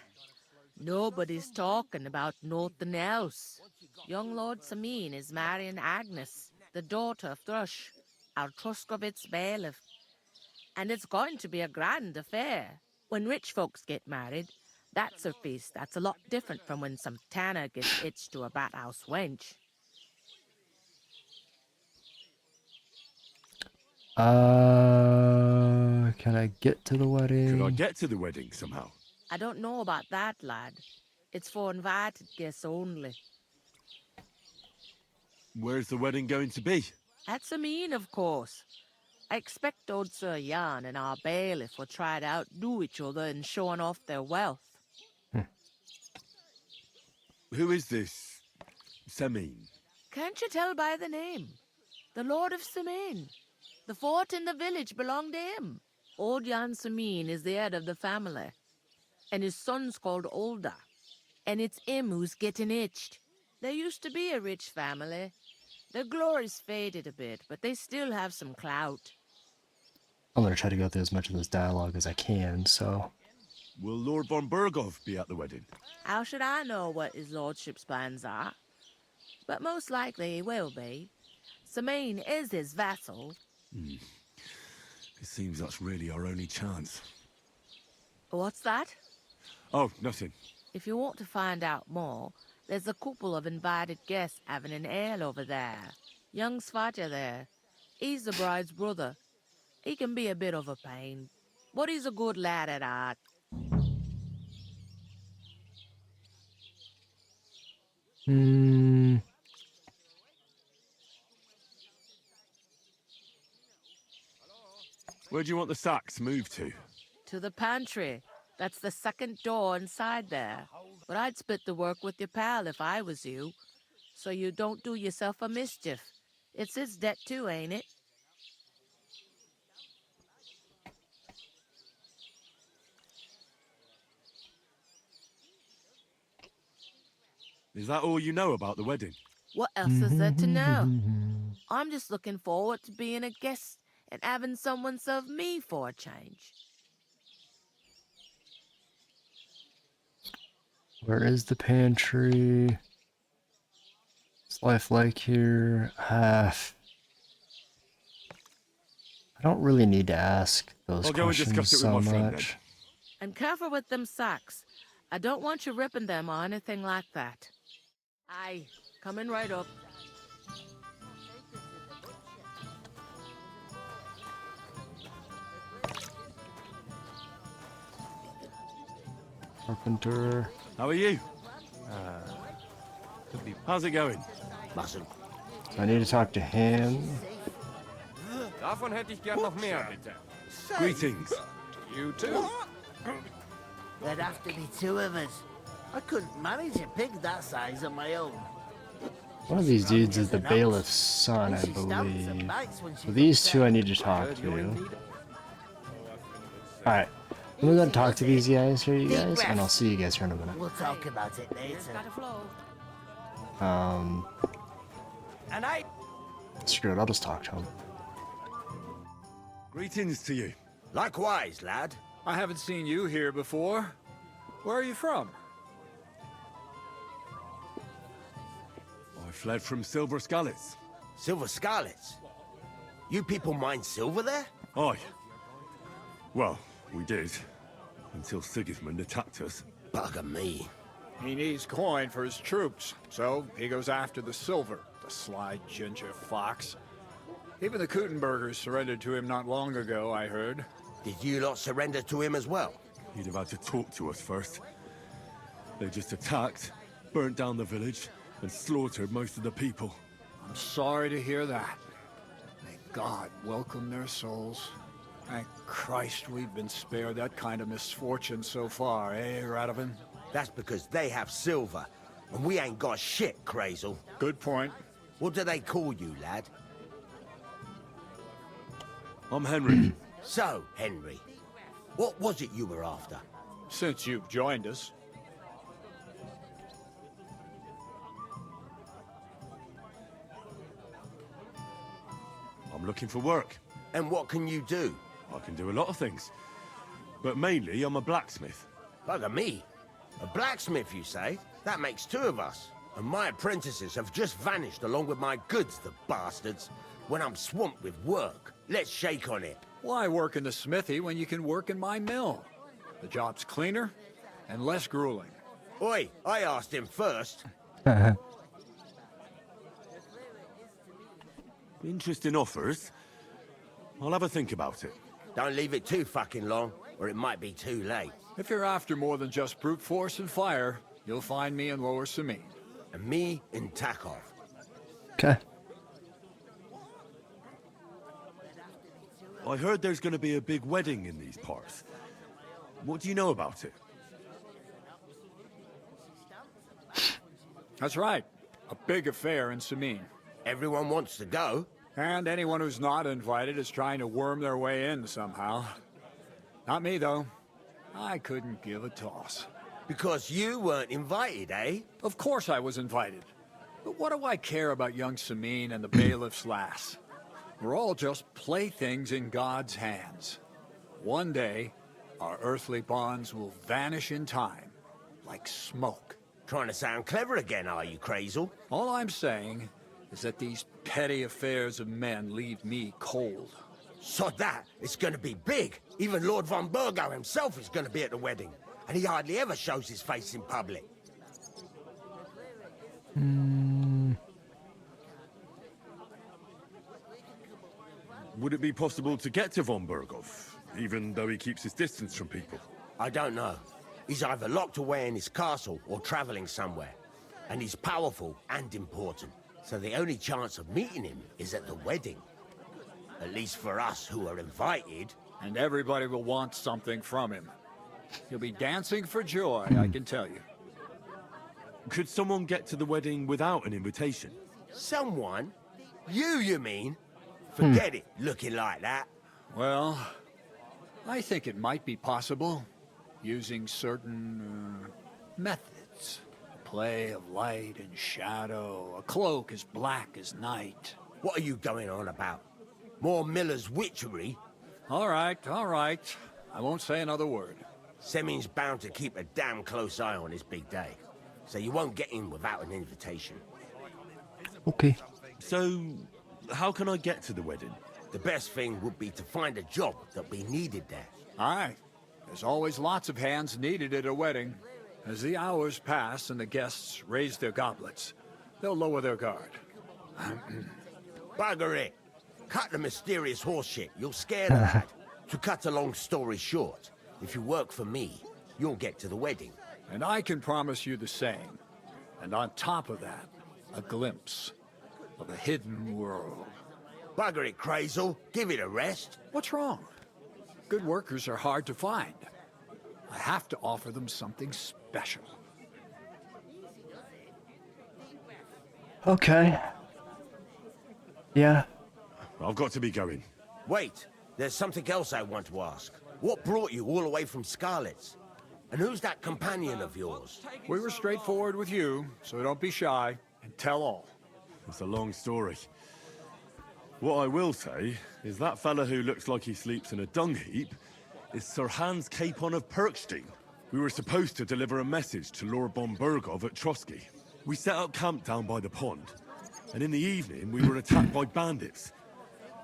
nobody's talking about nothing else. Young Lord Samin is marrying Agnes, the daughter of Thrush, our Truskovitz bailiff. And it's going to be a grand affair. When rich folks get married, that's a feast that's a lot different from when some tanner gets hitched to a bathouse wench. Can I get to the wedding? Could I get to the wedding somehow? I don't know about that, lad. It's for invited guests only. Where's the wedding going to be? At Samin, of course. I expect old Sir Jan and our bailiff will try to outdo each other in showing off their wealth. Who is this Semin? Can't you tell by the name? The Lord of Samin. The fort in the village belonged to him. Old Jan Samin is the head of the family, and his son's called Olda, and it's him who's getting itched. There used to be a rich family. Their glory's faded a bit, but they still have some clout. I'm gonna try to go through as much of this dialogue as I can, so... Will Lord von Berghoff be at the wedding? How should I know what his lordship's plans are? But most likely he will be. Samin is his vassal. It seems that's really our only chance. What's that? Oh, nothing. If you want to find out more, there's a couple of invited guests having an ale over there. Young Svatja there. He's the bride's brother. He can be a bit of a pain, but he's a good lad at heart. Where do you want the sacks moved to? To the pantry. That's the second door inside there. But I'd split the work with your pal if I was you, so you don't do yourself a mischief. It's his debt too, ain't it? Is that all you know about the wedding? What else is there to know? I'm just looking forward to being a guest and having someone serve me for a change. Where is the pantry? What's life like here? I don't really need to ask those I'll go and questions discuss it with so my friend then. much. And careful with them sacks. I don't want you ripping them or anything like that. Aye, coming right up. Carpenter. How are you? How's it going? So I need to talk to him. Davon hätte ich gern noch mehr, bitte. Greetings. You too. There'd have to be two of us. I couldn't manage a pig that size on my own. One of these dudes is the bailiff's son, I believe. So these two I need to talk to. Alright. I'm gonna go and talk to these guys here, you guys, and I'll see you guys here in a minute. We'll talk about it later. And I Screw it, I'll just talk to him. Greetings to you. Likewise, lad. I haven't seen you here before. Where are you from? I fled from Silver Scalets. Silver Scarlets? You people mine silver there? Aye. Well, we did. Until Sigismund attacked us. Bugger me. He needs coin for his troops, so he goes after the silver, the sly ginger fox. Even the Kuttenbergers surrendered to him not long ago, I heard. Did you lot surrender to him as well? He'd have had to talk to us first. They just attacked, burnt down the village, and slaughtered most of the people. I'm sorry to hear that. May God welcome their souls. Thank Christ we've been spared that kind of misfortune so far, eh, Radovan? That's because they have silver, and we ain't got shit, Crazel. Good point. What do they call you, lad? I'm Henry. So, Henry, what was it you were after? Since you've joined us. I'm looking for work. And what can you do? I can do a lot of things. But mainly, I'm a blacksmith. Bugger me. A blacksmith, you say? That makes two of us. And my apprentices have just vanished along with my goods, the bastards. When I'm swamped with work, let's shake on it. Why work in the smithy when you can work in my mill? The job's cleaner and less grueling. Oi, I asked him first. Interesting offers. I'll have a think about it. Don't leave it too fucking long, or it might be too late. If you're after more than just brute force and fire, you'll find me in Lower Samine. And me in Takov. Okay. I heard there's going to be a big wedding in these parts. What do you know about it? That's right. A big affair in Samine. Everyone wants to go. And anyone who's not invited is trying to worm their way in somehow. Not me, though. I couldn't give a toss. Because you weren't invited, eh? Of course I was invited. But what do I care about young Samine and the bailiff's lass? We're all just playthings in God's hands. One day, our earthly bonds will vanish in time, like smoke. Trying to sound clever again, are you, Crazel? All I'm saying is that these petty affairs of men leave me cold. Sod that, it's gonna be big. Even Lord von Burgo himself is gonna be at the wedding. And he hardly ever shows his face in public. Would it be possible to get to von Burgov, even though he keeps his distance from people? I don't know. He's either locked away in his castle or traveling somewhere. And he's powerful and important. So the only chance of meeting him is at the wedding. At least for us who are invited. And everybody will want something from him. He'll be dancing for joy, I can tell you. Could someone get to the wedding without an invitation? Someone? You mean? Forget it, looking like that. Well, I think it might be possible, using certain methods. A play of light and shadow, a cloak as black as night. What are you going on about? More Miller's witchery? All right. I won't say another word. Semin's bound to keep a damn close eye on his big day. So you won't get in without an invitation. Okay. So, how can I get to the wedding? The best thing would be to find a job that'll be needed there. Aye. There's always lots of hands needed at a wedding. As the hours pass and the guests raise their goblets, they'll lower their guard. Bugger it. Cut the mysterious horse shit. You'll scare the lad. To cut a long story short, if you work for me, you'll get to the wedding. And I can promise you the same. And on top of that, a glimpse of a hidden world. Bugger it, Crazel. Give it a rest. What's wrong? Good workers are hard to find. I have to offer them something special. Okay. Yeah. I've got to be going. Wait, there's something else I want to ask. What brought you all the way from Scarlet's? And who's that companion of yours? We were straightforward with you, so don't be shy and tell all. It's a long story. What I will say is that fella who looks like he sleeps in a dung heap is Sir Hans Capon of Perkstein. We were supposed to deliver a message to Lord von Burgov at Trotsky. We set up camp down by the pond, and in the evening we were attacked by bandits.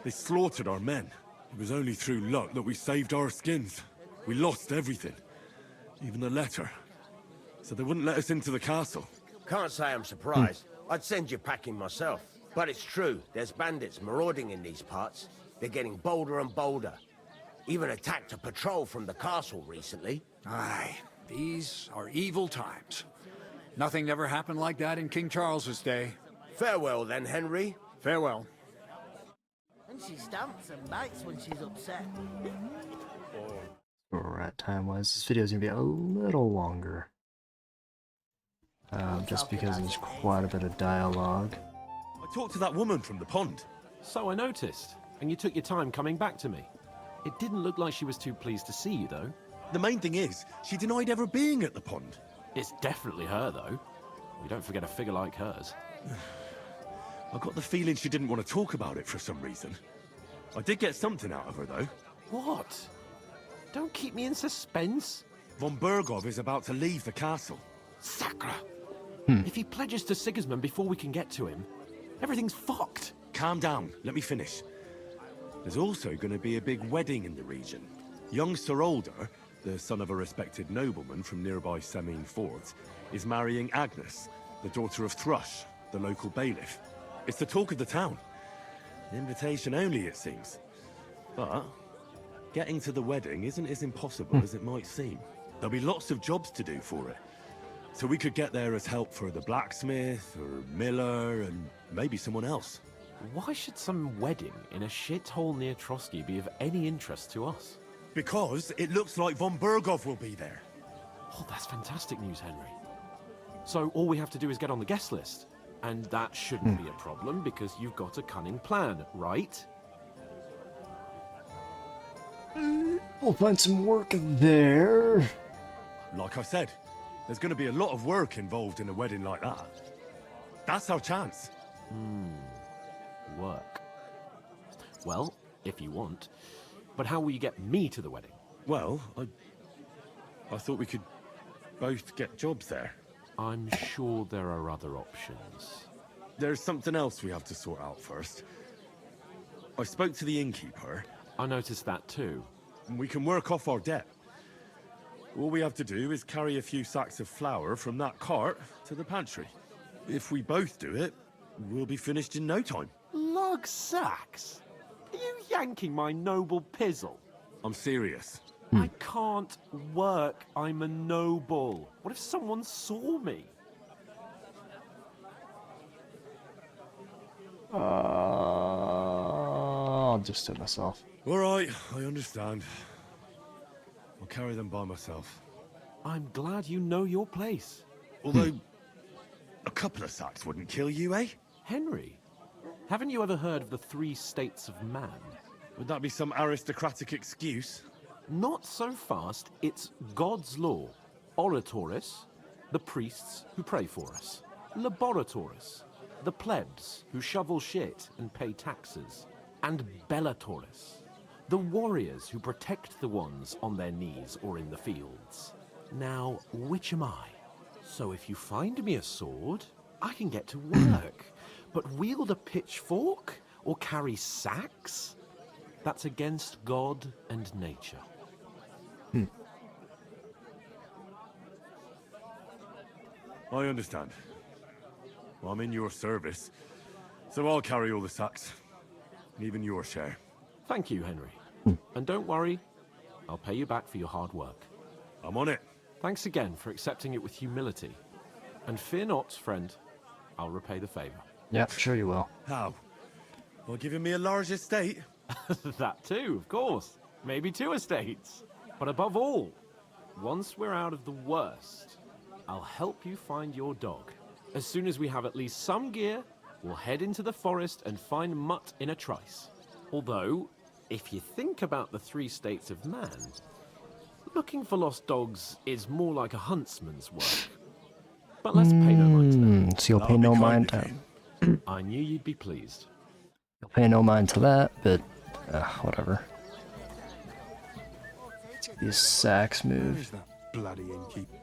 They slaughtered our men. It was only through luck that we saved our skins. We lost everything, even the letter. So they wouldn't let us into the castle. Can't say I'm surprised. I'd send you packing myself. But it's true, there's bandits marauding in these parts. They're getting bolder and bolder. Even attacked a patrol from the castle recently. Aye, these are evil times. Nothing ever happened like that in King Charles's day. Farewell then, Henry. Farewell. And she stamps and bites when she's upset. Alright, time-wise, this video is going to be a little longer. Just because there's quite a bit of dialogue. I talked to that woman from the pond. So I noticed, and you took your time coming back to me. It didn't look like she was too pleased to see you, though. The main thing is, she denied ever being at the pond. It's definitely her, though. We don't forget a figure like hers. I got the feeling she didn't want to talk about it for some reason. I did get something out of her, though. What? Don't keep me in suspense. Von Burgov is about to leave the castle. Sacra! If he pledges to Sigismund before we can get to him, everything's fucked. Calm down. Let me finish. There's also going to be a big wedding in the region. Young Sir Older, the son of a respected nobleman from nearby Semin Fords, is marrying Agnes, the daughter of Thrush, the local bailiff. It's the talk of the town. Invitation only, it seems. But getting to the wedding isn't as impossible as it might seem. There'll be lots of jobs to do for it. So we could get there as help for the blacksmith, or miller, and maybe someone else. Why should some wedding in a shithole near Trotsky be of any interest to us? Because it looks like von Burgov will be there. Oh, that's fantastic news, Henry. So all we have to do is get on the guest list. And that shouldn't be a problem, because you've got a cunning plan, right? We'll find some work there. Like I said, there's going to be a lot of work involved in a wedding like that. That's our chance. Work. Well, if you want. But how will you get me to the wedding? Well, I thought we could both get jobs there. I'm sure there are other options. There's something else we have to sort out first. I spoke to the innkeeper. I noticed that too. And we can work off our debt. All we have to do is carry a few sacks of flour from that cart to the pantry. If we both do it, we'll be finished in no time. Lug sacks? Are you yanking my noble pizzle? I'm serious. I can't work. I'm a noble. What if someone saw me? I'll just do it myself. All right, I understand. I'll carry them by myself. I'm glad you know your place. Although, a couple of sacks wouldn't kill you, eh? Henry, haven't you ever heard of the 3 states of man? Would that be some aristocratic excuse? Not so fast. It's God's law. Oratoris, the priests who pray for us. Laboratoris, the plebs who shovel shit and pay taxes. And Bellatoris, The warriors who protect the ones on their knees or in the fields. Now, which am I? So if you find me a sword, I can get to work. But wield a pitchfork or carry sacks? That's against God and nature. I understand. Well, I'm in your service, so I'll carry all the sacks. Even your share. Thank you, Henry. And don't worry, I'll pay you back for your hard work. I'm on it. Thanks again for accepting it with humility. And fear not, friend, I'll repay the favor. Yep, sure you will. How? Well, giving me a large estate? That too, of course. Maybe 2 estates. But above all, once we're out of the worst, I'll help you find your dog. As soon as we have at least some gear, we'll head into the forest and find Mutt in a trice. Although, if you think about the 3 states of man, looking for lost dogs is more like a huntsman's work. But let's pay no mind to that. So you'll pay no mind to I knew you'd be pleased. You'll pay no mind to that, but whatever. Let's get these sacks moved. Bloody innkeeper.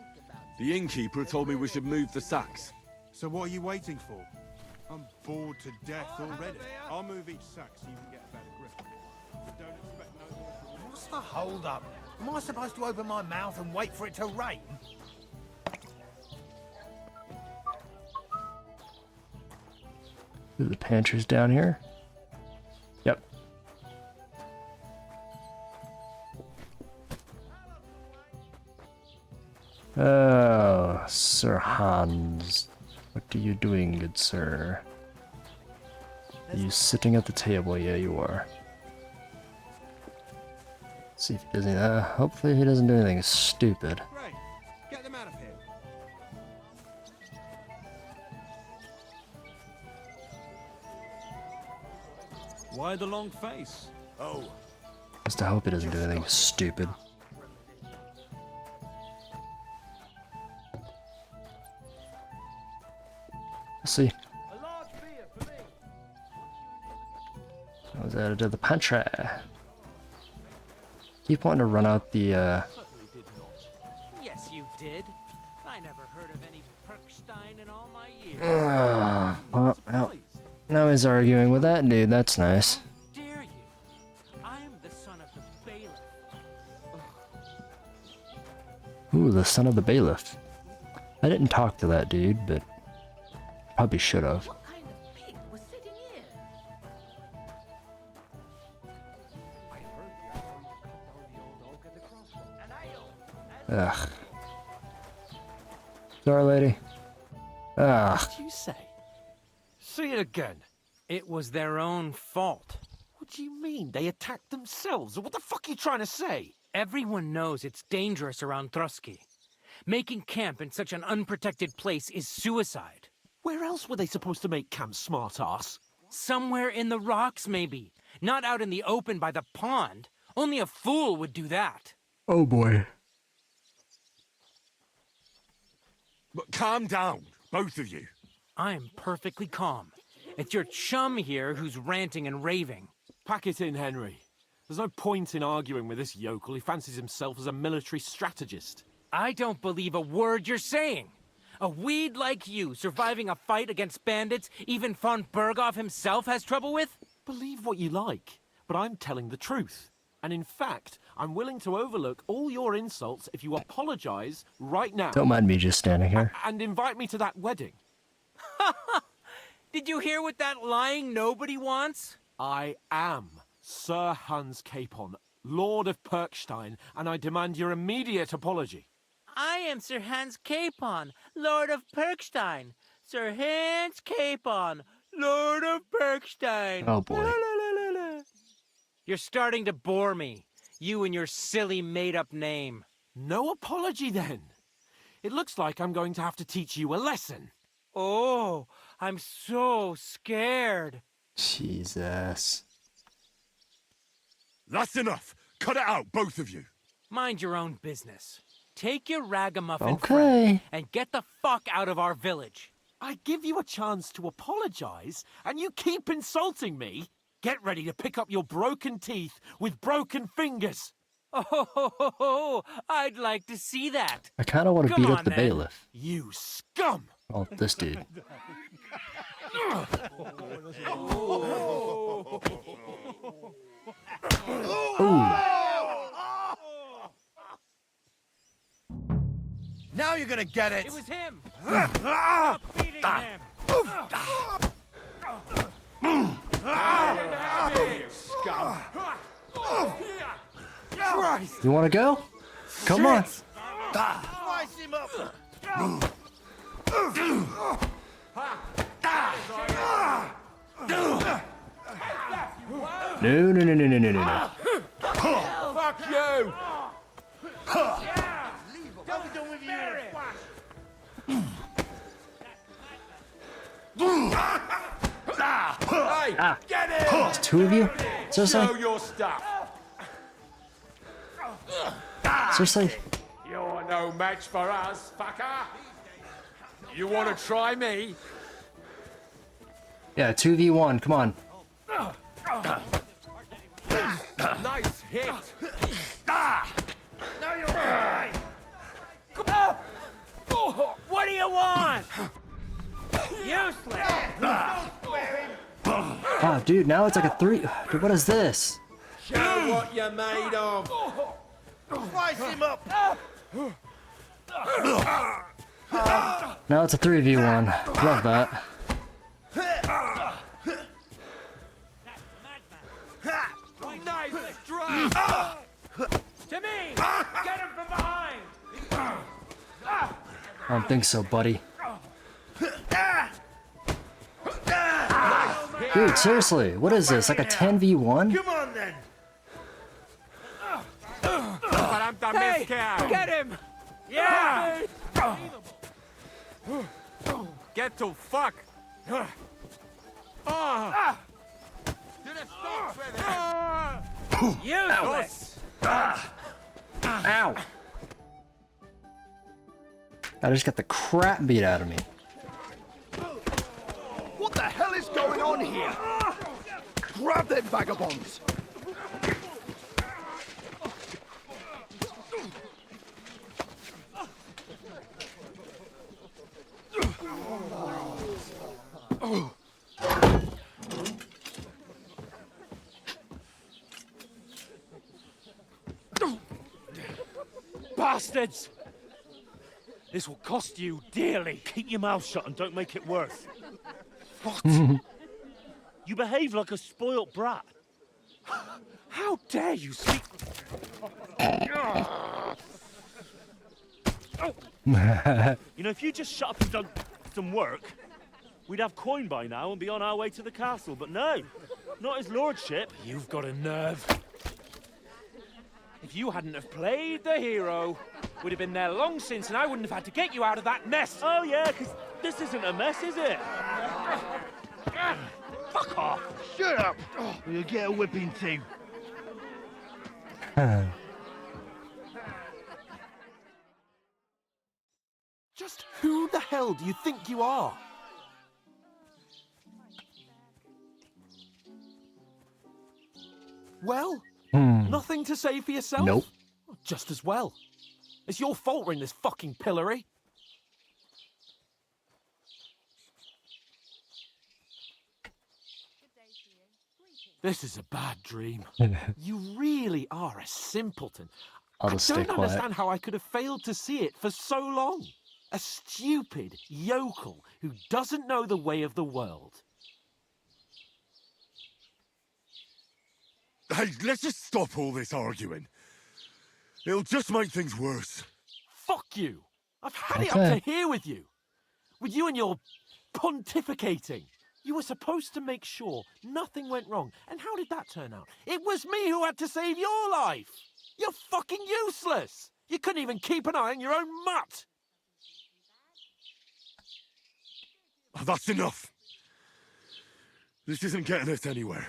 The innkeeper told me we should move the sacks. So what are you waiting for? I'm bored to death already. I'll move each sack so you can get a better grip. But don't expect no more from me. What's the hold up? Am I supposed to open my mouth and wait for it to rain? The pantry's down here. Yep. Oh, Sir Hans. What are you doing, good sir? Are you sitting at the table? Yeah, you are. Let's see if he doesn't. Hopefully he doesn't do anything stupid. Great. Get them out of here. Why the long face? Oh. Just I hope he doesn't do anything stupid. Let's see. I was added to the pantry. Keep wanting to run out the Yes, you did. I never heard of any Perkstein in all my years. well, now he's arguing with that dude. That's nice. Dare you? I am the son of the bailiff. Ooh, the son of the bailiff. I didn't talk to that dude, but probably should have. What kind of pig was sitting here? Ugh. Sorry, lady. Ugh. What do you say? Say it again. It was their own fault. What do you mean? They attacked themselves? What the fuck are you trying to say? Everyone knows it's dangerous around Trotsky. Making camp in such an unprotected place is suicide. Where else were they supposed to make camp, smart-ass? Somewhere in the rocks, maybe. Not out in the open by the pond. Only a fool would do that. Oh boy. But calm down, both of you. I'm perfectly calm. It's your chum here who's ranting and raving. Pack it in, Henry. There's no point in arguing with this yokel. He fancies himself as a military strategist. I don't believe a word you're saying. A weed like you, surviving a fight against bandits, even von Berghoff himself has trouble with? Believe what you like, but I'm telling the truth. And in fact, I'm willing to overlook all your insults if you apologize right now. Don't mind me just standing here. And invite me to that wedding. Did you hear what that lying nobody wants? I am Sir Hans Capon, Lord of Perkstein, and I demand your immediate apology. I am Sir Hans Capon, Lord of Perkstein. Sir Hans Capon, Lord of Perkstein. Oh boy. You're starting to bore me. You and your silly made-up name. No apology then. It looks like I'm going to have to teach you a lesson. Oh, I'm so scared. Jesus. That's enough. Cut it out, both of you. Mind your own business. Take your ragamuffin Okay. friend and get the fuck out of our village. I give you a chance to apologize, and you keep insulting me. Get ready to pick up your broken teeth with broken fingers. Oh, I'd like to see that. I kind of want to Come beat up on, the then. bailiff. You scum! Oh, this dude. Ooh. Now you're gonna get it. It was him. Ah! Stop beating him. Scum. You want to go? Come on. Slice him up. No, no, no, no, no, no, no. Fuck you. Hey, Ah. get in! There's two of you? Seriously? Show your stuff. Seriously? You're no match for us, fucker. You want to try me? Yeah, 2v1, come on. Nice hit. Now you're right. What do you want? Useless. Wow, dude, now it's like a 3. Dude, what is this? Show what you're made of. Slice him up. Now it's a 3v1. Love that. Nice strike. To me. Get him from behind. I don't think so, buddy. Dude, seriously, what is this? Like a 10v1? Come on then. Hey, get him. Yeah. Get to fuck. Useless. Ow! I just got the crap beat out of me. What the hell is going on here? Grab them vagabonds. Bastards! This will cost you dearly. Keep your mouth shut and don't make it worse. What? You behave like a spoilt brat. How dare you speak... You know, if you just shut up and done some work, we'd have coin by now and be on our way to the castle. But no, not his lordship. You've got a nerve. If you hadn't have played the hero, we'd have been there long since and I wouldn't have had to get you out of that mess. Oh yeah, because this isn't a mess, is it? Fuck off. Shut up. Or you'll get a whipping too. Just who the hell do you think you are? Well, nothing to say for yourself? Nope. Just as well. It's your fault we're in this fucking pillory. This is a bad dream. You really are a simpleton. I'll just I stay don't quiet. understand how I could have failed to see it for so long. A stupid yokel who doesn't know the way of the world. Hey, let's just stop all this arguing. It'll just make things worse. Fuck you! I've had it up to here with you. With you and your pontificating. You were supposed to make sure nothing went wrong. And how did that turn out? It was me who had to save your life. You're fucking useless. You couldn't even keep an eye on your own mutt. Oh, that's enough. This isn't getting us anywhere.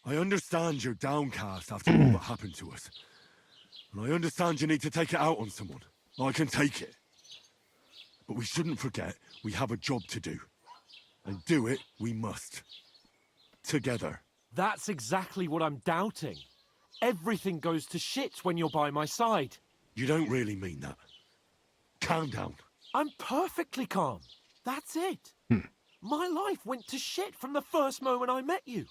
I understand you're downcast after all that happened to us. And I understand you need to take it out on someone. I can take it. But we shouldn't forget we have a job to do. And do it we must. Together. That's exactly what I'm doubting. Everything goes to shit when you're by my side. You don't really mean that. Calm down. I'm perfectly calm. That's it. My life went to shit from the first moment I met you.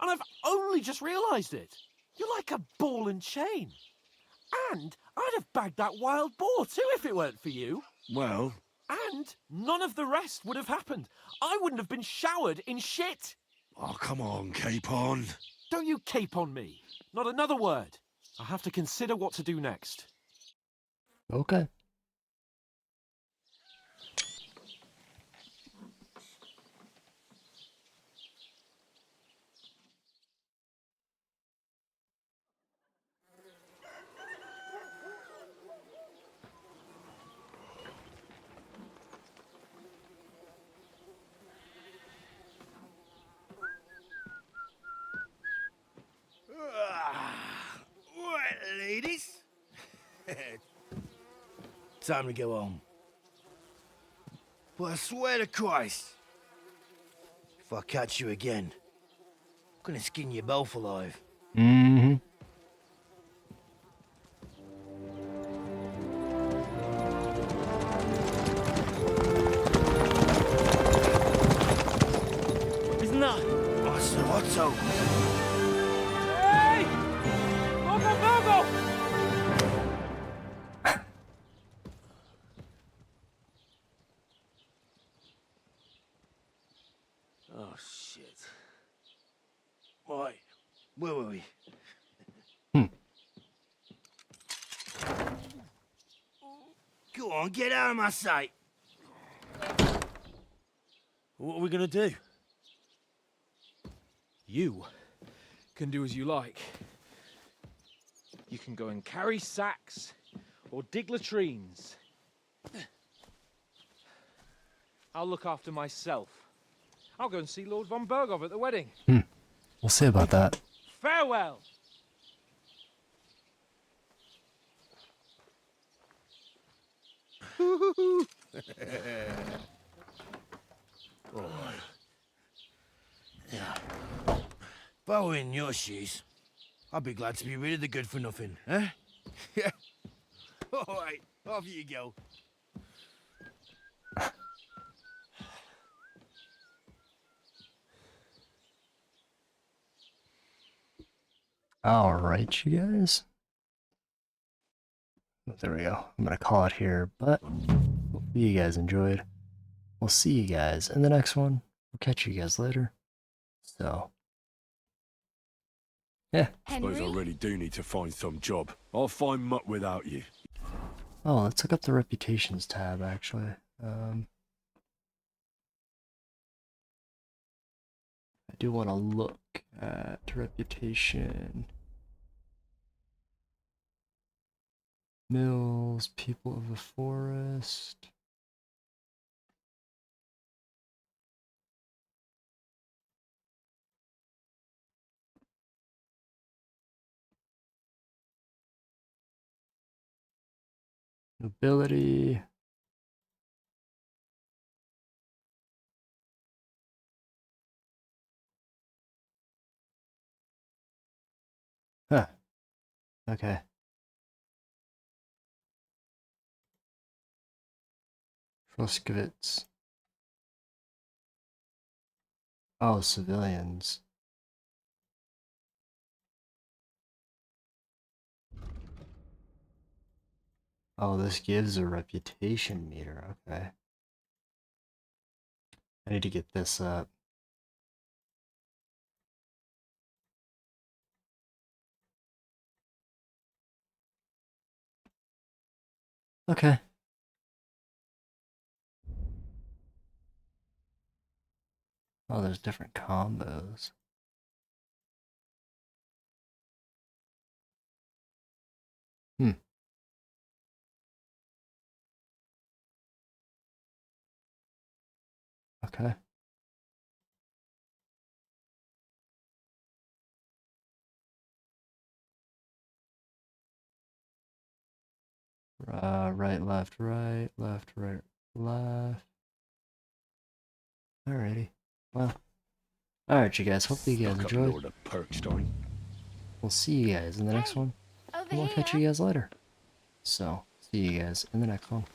And I've only just realised it. You're like a ball and chain. And I'd have bagged that wild boar too if it weren't for you. Well... And none of the rest would have happened. I wouldn't have been showered in shit. Oh, come on, Capon. Don't you cape on me. Not another word. I have to consider what to do next. Okay. Right, ladies. Time to go home. But I swear to Christ, if I catch you again, I'm gonna skin you both alive. Mm-hmm. Isn't that? Otto. Hey! Go! Oh, shit. Right, where were we? Go on, get out of my sight. What are we gonna do? You can do as you like. You can go and carry sacks or dig latrines. I'll look after myself. I'll go and see Lord von Bergov at the wedding. We'll see about that. Farewell! Yeah. If I were in your shoes, I'd be glad to be rid of the good for nothing, eh? Yeah. All right, off you go. Alright, you guys. There we go. I'm going to call it here, but hopefully you guys enjoyed. We'll see you guys in the next one. We'll catch you guys later. So, yeah. Suppose I really do need to find some job. I'll find mutt without you. Oh, let's look up the reputations tab, actually. I do want to look at reputation. Mills, people of the forest. Nobility. Huh. Okay. Froskovitz. Oh, civilians. Oh, this gives a reputation meter. Okay. I need to get this up. Okay. Oh, there's different combos. Hmm. Okay. Right, left, right, left, right, left. Alrighty. Well. Alright, you guys. Hopefully you guys Stuck up enjoyed. Lord of Perkstein. We'll see you guys in the next one. And we'll catch you guys later. So, see you guys in the next one.